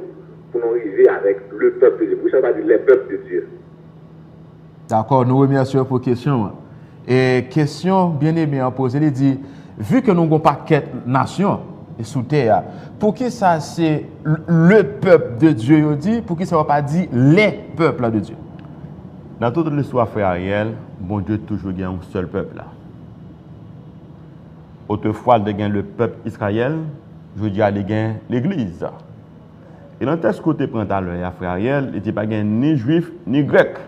pour nous arriver avec le peuple de Dieu? Ça va dire les peuples de Dieu. D'accord, nous remercions pour la question. Et question bien aimée à poser, il dit, vu que nous n'avons pas quatre nations sous terre, pour qui ça c'est le peuple de Dieu, il dit, pour qui ça ne va pas dire les peuples de Dieu? Dans toute l'histoire, frère Ariel, bon Dieu toujours gagne un seul peuple là. Autrefois, il gagne le peuple Israël, je dis il gagne l'Église. Et dans tel côté prend à l'heure, frère Ariel, il n'était pas ni juif ni grec.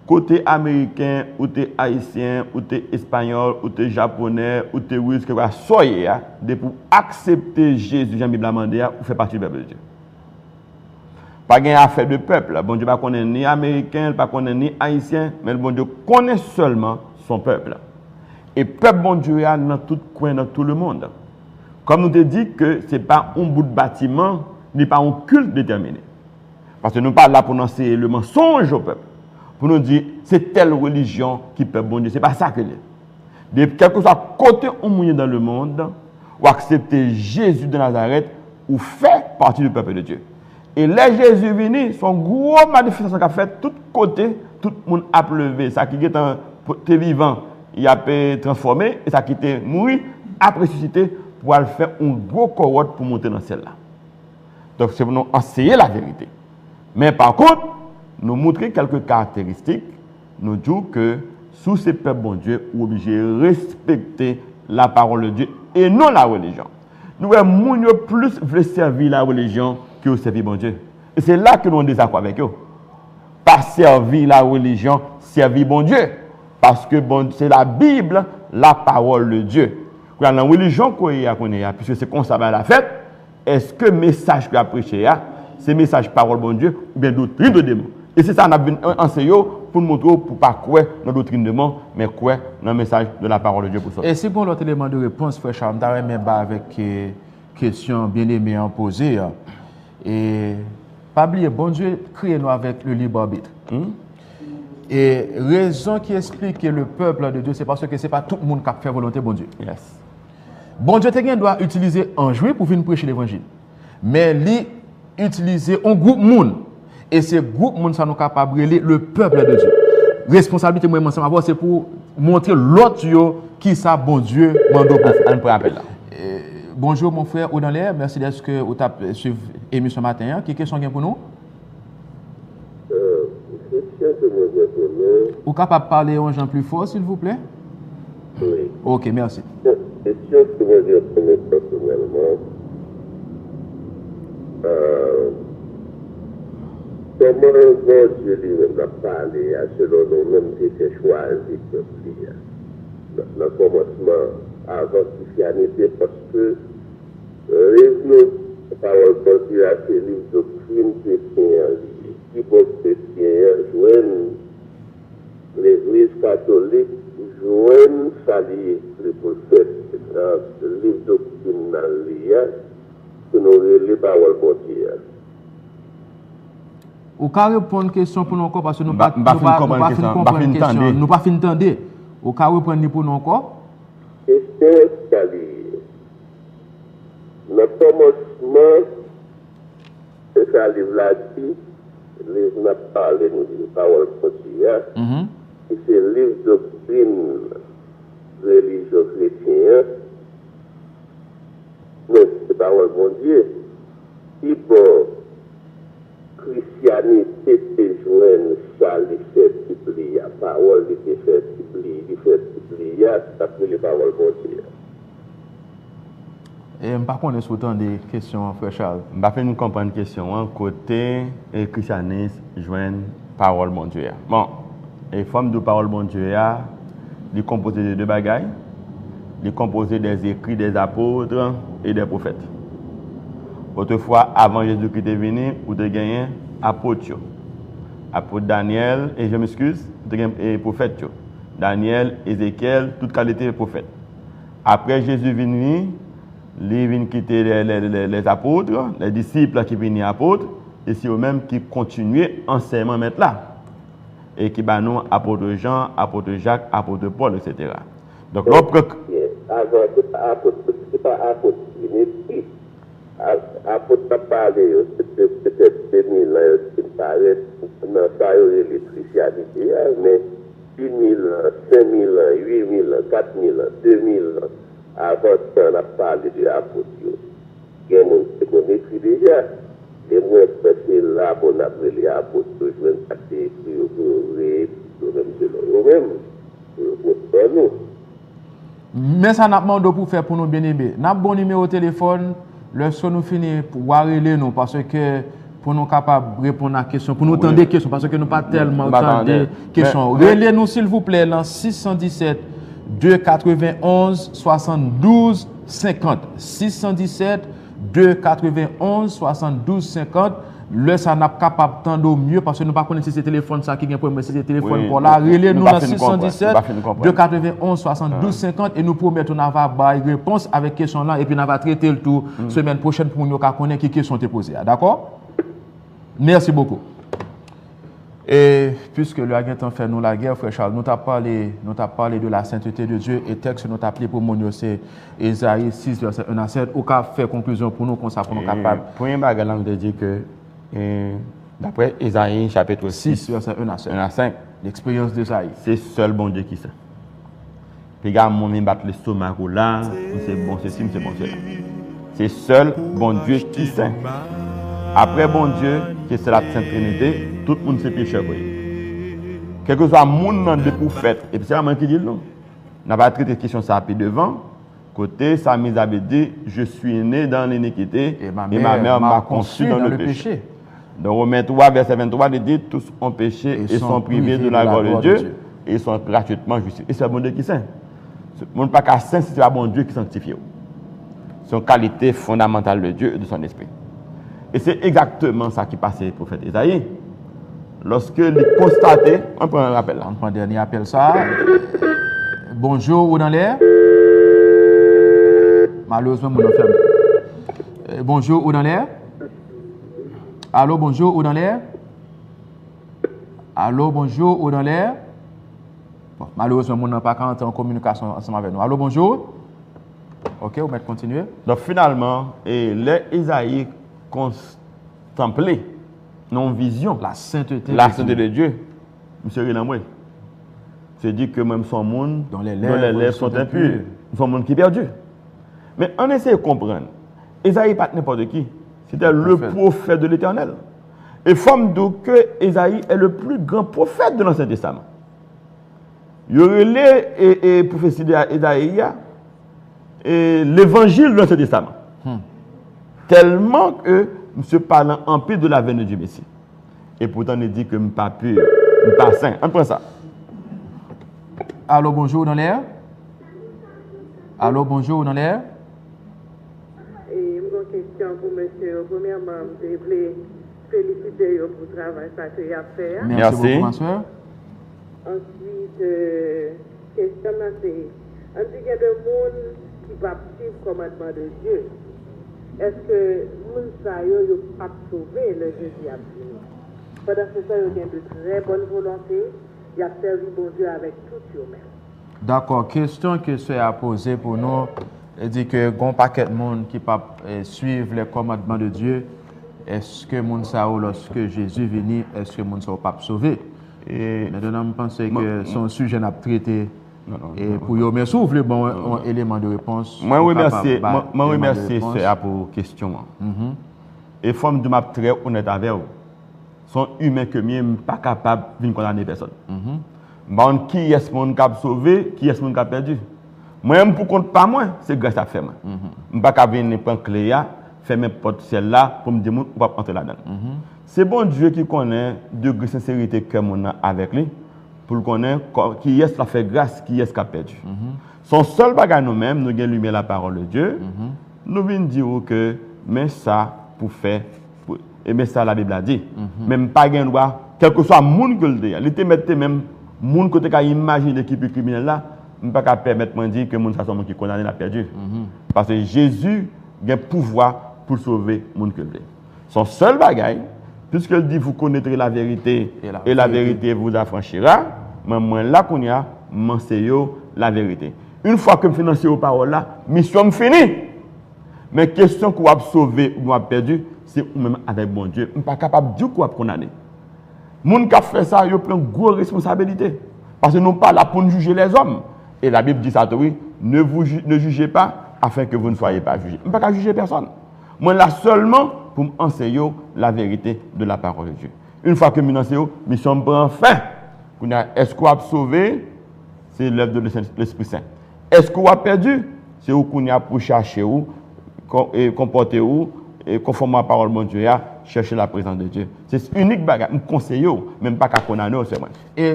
Côté américain, ou t'es haïtien, ou t'es espagnol, ou t'es japonais, ou t'es russe, que quoi, soyez, de pour accepter Jésus, Jean-Bible a demandé, ou fait partie du peuple de Dieu. Pas gain affaire de peuple. Bon Dieu pas connaît ni américain, pas connaît ni haïtien, mais le bon Dieu connaît seulement son peuple. Et peuple bon Dieu est dans tout coin, dans tout le monde. Comme nous te dit que ce n'est pas un bout de bâtiment, ni pas un culte déterminé. Parce que nous ne sommes pas là pour lancer le mensonge au peuple. Pour nous dire, c'est telle religion qui peut bon Dieu. Ce n'est pas ça que c'est. Quel que soit côté où nous dans le monde, ou accepter Jésus de Nazareth, ou faire partie du peuple de Dieu. Et là, Jésus venu, son gros manifestation qu'a fait, tout côté, tout le monde a levé. Ça qui était vivant, il a été transformé, et ça qui était mort, a ressuscité pour aller faire un gros corotte pour monter dans celle-là. Donc, c'est pour nous enseigner la vérité. Mais par contre, nous montrer quelques caractéristiques, nous disons que sous ces peuples bon Dieu, nous sommes obligés de respecter la parole de Dieu et non la religion. Nous sommes plus veulent servir la religion que servir bon Dieu. Et c'est là que nous avons des accords avec eux. Pas servir la religion, servir bon Dieu. Parce que bon, c'est la Bible, la parole de Dieu. Dans la religion qu'on a, puisque c'est comme ça la fête, est-ce que le message qu'on a prêché, c'est le message parole bon Dieu ou bien doctrine de démon? Et c'est ça qu'on a enseigné pour nous montrer, pour ne pas croire dans la doctrine de démon, mais croire dans le message de la parole de Dieu pour ça. Et si pour l'autre élément de réponse, frère Charles, je vais même avec question bien aimée en posée. Et pas oublier, bon Dieu crée nous avec le libre arbitre. Et raison qui explique que le peuple de Dieu, c'est parce que ce n'est pas tout le monde qui fait volonté bon Dieu. Yes. Bon Dieu doit utiliser un juif pour venir prêcher l'évangile. Mais lui utiliser un groupe monde. Et ce groupe monde ça nous capable de le peuple de Dieu. Responsabilité moi ensemble c'est pour montrer l'autre qui ça bon Dieu mando pour faire. On peut appeler là. Bonjour mon frère ou dans l'air, merci d'être que vous avez suivi l'émission matin. Quelle question pour nous? Vous êtes capable de parler un gens plus fort, s'il vous plaît? Oui. Ok, merci. Question que je veux dire personnellement, comment Dieu lui-même a parlé selon nous-mêmes qui s'est choisi pour prier. Dans le commencement, avant christianité, parce que les paroles de Dieu à ces livres de doctrine chrétiens, qui peuvent chrétiens joignent l'Église catholique, joignent s'allier les prophètes dans le livre de doctrine dans l'IA, que nous les paroles de Dieu. Ou ka répondre une question pour nous encore parce que nous pas comprendre question, nous pas fin entendre. Ou ka répondre pour nous encore? Question s'allier. Le commencement, c'est ça livre là dit, les n'a parlé nous dit parole de Dieu. C'est le livre de doctrine religieux chrétien. Mais c'est parole de Dieu. Il peut christianité te joindre ça, il fait publier la parole, il fait publier, ça fait les paroles de Dieu. Et par contre, est-ce autant des questions, frère Charles? Je vais nous comprendre une question. Côté christianisme, joindre parole de Dieu. Bon, et forme de parole de Dieu, il est composé de deux bagailles. Il est composé des écrits des apôtres et des prophètes. Autrefois, avant Jésus-Christ est venu, vous avez gagné apôtre. Apôtre Daniel, et je m'excuse, vous avez gagné prophète. Daniel, Ézéchiel, toute qualité de prophète. Après Jésus est venu, il vient quitter les apôtres, les disciples qui viennent apôtres, et c'est eux-mêmes qui continuent enseignement maintenant. Et qui va nous apôtre Jean, apôtre Jacques, apôtre Paul, etc. Donc, l'autre. C'est pas apôtre, mais apôtre n'a parlé, peut-être 2000 ans, qui paraît, dans ça, il y a l'électricité, mais 10 000 ans, 5 000 ans, 8 000 ans, 4 000 ans, 2 000 ans, avant ça, on a parlé de l'apôtre. Il y a des gens qui écrit déjà. Et moi, c'est là qu'on a appelé les apôtres, je vais nous-mêmes, pour nous. Mais ça n'a pas demandé pour faire pour nous bien aimer. N'a bon numéro de téléphone, lorsque nous finissons pour parler nous parce que pour nous capables de répondre à la question, pour nous entendre des questions parce que nous pas tellement entendre des questions. Relez-nous s'il vous plaît dans 617 291 72 50. 617 291 72 50. Le ça n'a pas capable d'entendre mieux parce que nous pas connaissons ces téléphones ça qui vient pour ces téléphones pour là. Relez-nous dans 617 291 72 50 et nous promettons qu'on va avoir une réponse avec question là et puis on va traiter le tout semaine prochaine pour nous connaître qui question te posée. D'accord? Merci beaucoup. Et puisque le agent fait nous la guerre, frère Charles, nous t'a parlé de la sainteté de Dieu et texte nous t'a appelé pour mon c'est Ésaïe 6 verset 1 à 7 ou qu'a fait conclusion pour nous comme ça pour nous capable. Premier bagage là me dit que d'après Ésaïe chapitre 6 verset 1 à 5, l'expérience d'Ésaïe, c'est seul bon Dieu qui sait. Les gars mon battre l'estomac là, c'est bon ceci, c'est bon cela. C'est seul bon Dieu qui sait. Après bon Dieu, qui c'est la Sainte Trinité, tout le monde c'est pécheur. Quel que soit le monde de prophètes, et puis c'est vraiment qui dit non. On n'a pas traité cette question ça puis devant. Côté, Samuel avait dit, je suis né dans l'iniquité et ma mère m'a conçu dans le péché. Dans Romains 3, verset 23, il dit, tous ont péché et sont privés de la gloire de Dieu et sont gratuitement justifiés. Et c'est bon Dieu qui saint. Le monde pas qu'à saint, c'est un bon Dieu qui sanctifie. C'est une qualité fondamentale de Dieu et de son esprit. Et c'est exactement ça qui passait au prophète Ésaïe. Lorsque il constatait, on prend un rappel là. On prend un dernier appel ça. Bonjour, ou dans l'air? Malheureusement, mon ferme. Bonjour, ou dans l'air? Allô, bonjour, ou dans l'air? Allô, bonjour, ou dans l'air? Bon, malheureusement, on n'a pas qu'à en communication ensemble avec nous. Allô, bonjour? Ok, vous pouvez continuer. Donc finalement, les Ésaïe contemplé non vision la sainteté de Dieu. Monsieur Renamoué, c'est dit que même son monde dont les lèvres sont impures, son monde qui est perdu. Mais on essaie de comprendre. Ésaïe pas n'importe qui. C'était le prophète de l'Éternel. Et forme donc que Ésaïe est le plus grand prophète de l'Ancien Testament. Il y aurait les prophéties d'Ésaïe et l'évangile de l'Ancien Testament. Tellement que monsieur parle en paix de la venue du Messie. Et pourtant, il dit que je ne suis pas pur, je ne suis pas saint. On prend ça. Allô, bonjour dans l'air. Allô, bonjour dans l'air. Et une question pour monsieur. Premièrement, je voulais féliciter pour le travail que a fait. Merci beaucoup, ma soeur. Ensuite, question c'est, on dit qu'il y a des gens qui va suivre le commandement de Dieu. Est-ce que Mounsa yo pas sauvé le Jésus à venir? Pendant ce temps, il y a de très bonne volonté, il a servi bon Dieu avec tout eux-mêmes. D'accord. Question que ce a posée pour nous, elle dit que bon paquet de monde qui pas suivre les commandements de Dieu. Est-ce que Mounsa lorsque Jésus venu, est-ce que Mounsa pas sauvé? Et maintenant, je pense que son sujet n'a pas traité. Et pour vous, mais si vous voulez un élément de réponse. Moi, remercie c'est pour question. Et forme de m'a très honnête avec vous. Sont humains que moi, pas capable de venir condamner personne. Bon, qui est-ce monde qui a sauvé, qui est-ce monde qui a perdu? Moi-même, pour compte pas moi, c'est grâce à faire. Je ne peux pas venir prendre clé, faire mes portes celle-là pour me dire qu'on va entrer là-dedans. C'est bon Dieu qui connaît degré de sincérité que mon a avec lui. Pour le connaître, qui est-ce qui a fait grâce, qui est-ce qui a perdu. Son seul bagage nous-mêmes, nous avons lumière la parole de Dieu, nous venons dire que, mais ça, pour faire, et mais ça, la Bible a dit, même pas gain droit, quel que soit le monde que le dit, il te mette même, le monde que tu as imaginé l'équipe criminelle là, je ne peux pas permettre de dire que le monde qui est condamné l'a perdu. Parce que Jésus a le pouvoir pour sauver le monde que le dit. Son seul bagage, puisqu'il dit, vous connaîtrez la vérité, et la vérité vous affranchira, moi là qu'on y a, m'enseigne la vérité. Une fois que je finance aux paroles là, mission finie. Mais question qu'on va sauver ou qu'on va perdu, c'est même avec bon Dieu. Je ne suis pas capable de dire qu'on va condamner. Les gens qui ont fait ça, ils prennent une grosse responsabilité. Parce que nous ne sommes pas là pour juger les hommes. Et la Bible dit ça, oui, ne jugez pas afin que vous ne soyez pas jugés. Je ne peux pas juger personne. Moi là seulement pour m'enseigner la vérité de la parole de Dieu. Une fois que je m'enseigne, mission prend fin. Est-ce qu'on a sauvé? C'est l'œuvre de l'Esprit Saint. Est-ce qu'on a perdu? C'est où qu'on a pour chercher où, comporter où, et conformément à la parole de mon Dieu, chercher la présence de Dieu. C'est unique bagage. Je conseille, même pas qu'à condamner, c'est moi. Et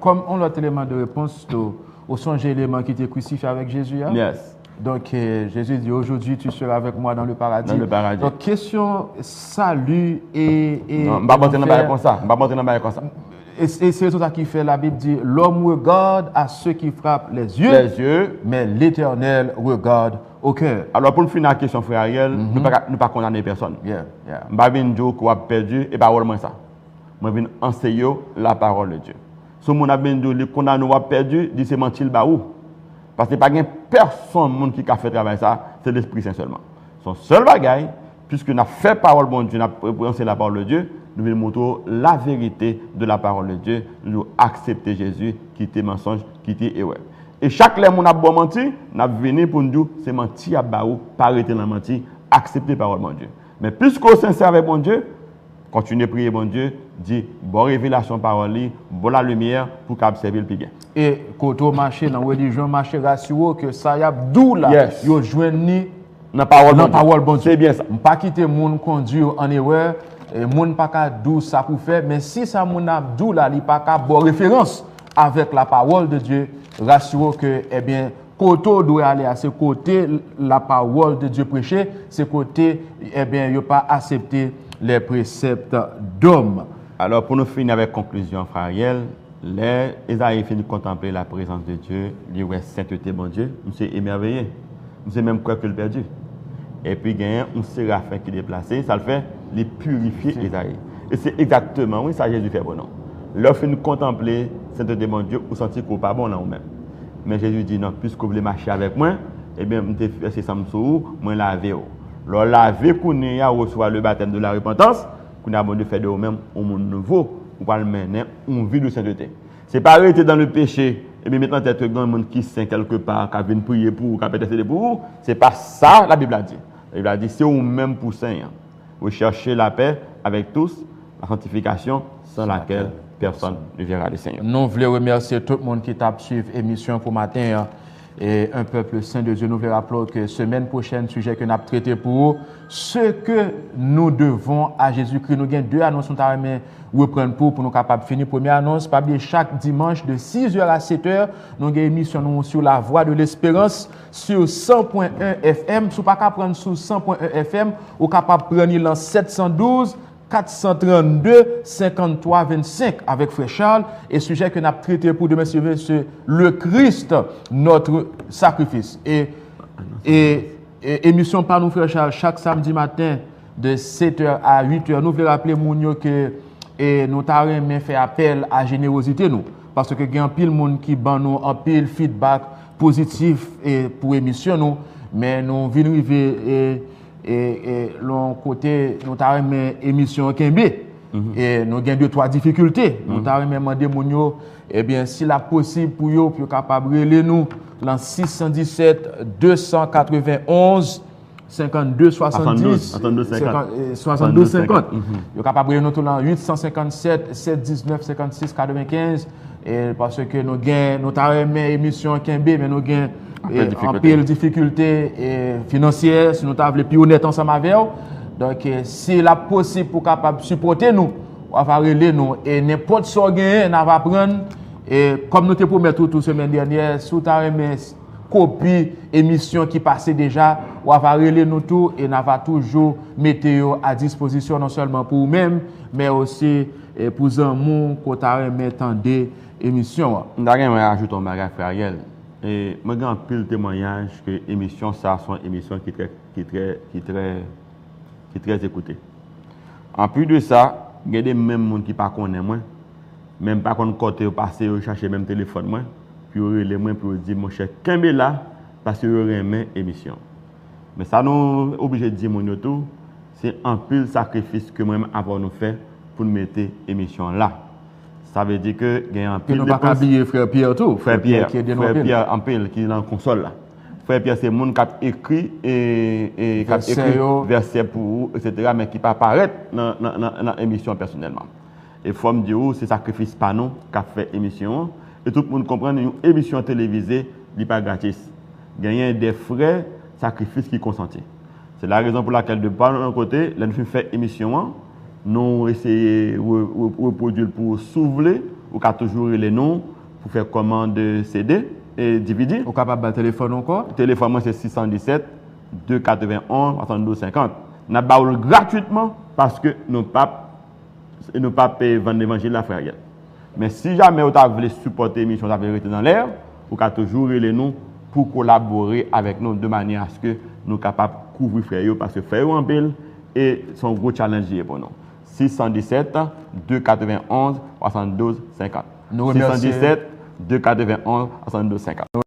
comme on a l'élément de réponse au songe élément qui était crucifié avec Jésus. Yes. Donc Jésus dit aujourd'hui tu seras avec moi dans le paradis. Dans le paradis. Donc question salut et non, je ne vais pas rentrer comme ça. Je ne vais pas rentrer comme ça. Et c'est tout ça qui fait, la Bible dit, l'homme regarde à ceux qui frappent les yeux, mais l'Éternel regarde au cœur. Alors pour finir la question, frère Ariel, nous ne pas condamner personne. Je ne vais pas dire qu'on a perdu, et pas vraiment ça. Je vais enseigner la parole de Dieu. Si on a bien dit, le condamné a perdu, dit c'est mentir le baou. Parce que pas personne qui a fait travail ça, c'est l'Esprit Saint seulement. Son seul bagaille, puisque nous avons fait parole de Dieu, nous avons enseigné la parole de Dieu, nous voulons montrer la vérité de la parole de Dieu, nous devons accepter Jésus, quitter mensonge, quitter erreur. Et chaque fois qu'on a bon menti, nous venons pour nous dire, c'est mentir à Baou, pas arrêter la mentir, accepter la parole de Dieu. Mais puisqu'on sincère avec bon Dieu, continuez à prier bon Dieu, dit bonne révélation parole, bonne la lumière pour qu'on observe le plus bien. Et quand on marche dans la religion, marche rassuré que ça y a d'où là, yo joindre dans parole bon Dieu. C'est bien ça. Pas quitter monde conduire en erreur, et monde pas ka d'où ça pour faire, mais si ça mon d'où là, il pas ka bonne référence avec la parole de Dieu, rassuré que eh bien côté doit aller à ce côté la parole de Dieu prêcher, ce côté eh bien il pas accepter les préceptes d'hommes. Alors pour nous finir avec conclusion, frère Ariel, les Isaïe finit de contempler la présence de Dieu, lui ouais sainteté mon Dieu, nous c'est émerveillé, nous c'est même quoi que le perdu. Et puis il y a un séraphin qui est déplacé, ça le fait les purifier Isaïe. Et c'est exactement oui ça Jésus fait pour nous. Lorsque nous contempler sainteté mon Dieu, ou sentir qu'on pas bon là ou même. Mais Jésus dit non, puisque vous voulez marcher avec moi, eh bien je vais faire ça moi laver. Lors laver qu'on a reçoit le baptême de la repentance, qu'on a bon de faire de vous-même un monde nouveau, pour pas le mener une vie de sainteté. C'est pas arrêter dans le péché et bien maintenant être grand monde qui saint quelque part, qui vient prier pour, qui intercéder pour vous, c'est pas ça la Bible a dit. La Bible a dit c'est vous-même pour saint. Vous cherchez la paix avec tous, la sanctification sans laquelle personne ne verra le Seigneur. Nous voulons remercier tout le monde qui t'a suivi l'émission pour matin. Et un peuple saint de Dieu, nous voulons rappeler que semaine prochaine, sujet que nous avons traité pour vous, ce que nous devons à Jésus-Christ. Nous avons deux annonces nous reprendre pour nous capables de finir. Première annonce, pas oublier chaque dimanche de 6h à 7h, nous avons une émission sur la voie de l'espérance sur 100.1 FM. Si vous ne pouvez pas prendre sur 100.1 FM, vous êtes capable de prendre dans 712 432 53 25 avec Frère Charles. Et sujet que nous avons traité pour demain, c'est le Christ, notre sacrifice. Et émission par nous, Frère Charles, chaque samedi matin de 7h à 8h. Nous voulons rappeler Mounio que nous avons fait appel à générosité. Nous, parce que il y a un pile monde qui ban nous un pile feedback positif pour l'émission. Nous, mais nous venons arriver et l'on côté nous avons une émission Kembe et nous avons 2-3 difficultés. Nous avons demandé Mounio eh bien si la possible pour yo pour capable reler nous dans 617 291 52 70 72 50. Yo capable reler nous dans 857 719 56 95 et parce que nous avons une émission Kembe mais nous avons en pile difficulté financière, si nous avons plus honnête ensemble avec eux. Donc, si la possible pour capable supporter nous, on va relayer nous et n'importe ce qu'on gagne, on va prendre. Et comme nous te promettons toute semaine dernière, si vous avez une copie émission qui passait déjà, on va relayer nous tout et on va toujours mettre à disposition non seulement pour vous-même, mais aussi pour les gens qui ont attendu l'émission. Je vais ajouter un bagage, frère Ariel. Et moi, j'ai un pile témoignage que l'émission, ça, sont une émission qui est très écoutée. En plus de ça, il y a des mêmes gens qui ne connaissent pas moi, même pas qu'on côté passer chercher même téléphone moi, puis les moi pour dire mon cher Kembe là parce que aurait aimé émission. Mais ça nous obligé de dire mon tout, c'est un pile sacrifice que moi-même avons nous fait pour nous mettre émission là. Ça veut dire que il y a un pile de pas oublier frère Pierre tout. Frère Pierre en pile qui est dans la console là. Frère Pierre c'est monde qui a écrit et qui a écrit verset pour etc. mais qui pas apparaître dans l'émission personnellement. Et forme de c'est sacrifice pas nous qu'a fait émission. Et tout le monde comprend une émission télévisée, n'est pas gratis. Gagner des frais, sacrifice qui consenti. C'est la raison pour laquelle de par notre côté, là nous fait émission, nous essayons de reproduire pour s'ouvrir, ou qu'à toujours les noms pour faire commande de CD et DVD. Ou capable de téléphone encore? Téléphone c'est 617 291 72 50. Nous avons gratuitement parce que nous ne pas payer vendre l'évangile la frère. Mais si jamais vous voulez supporter l'émission La Vérité dans l'air, vous pouvez toujours les nous pour collaborer avec nous de manière à ce que nous soyons capables de couvrir frère parce que frère en pile et son gros challenge pour nous. 617 291 72 50. 617 291 72 50.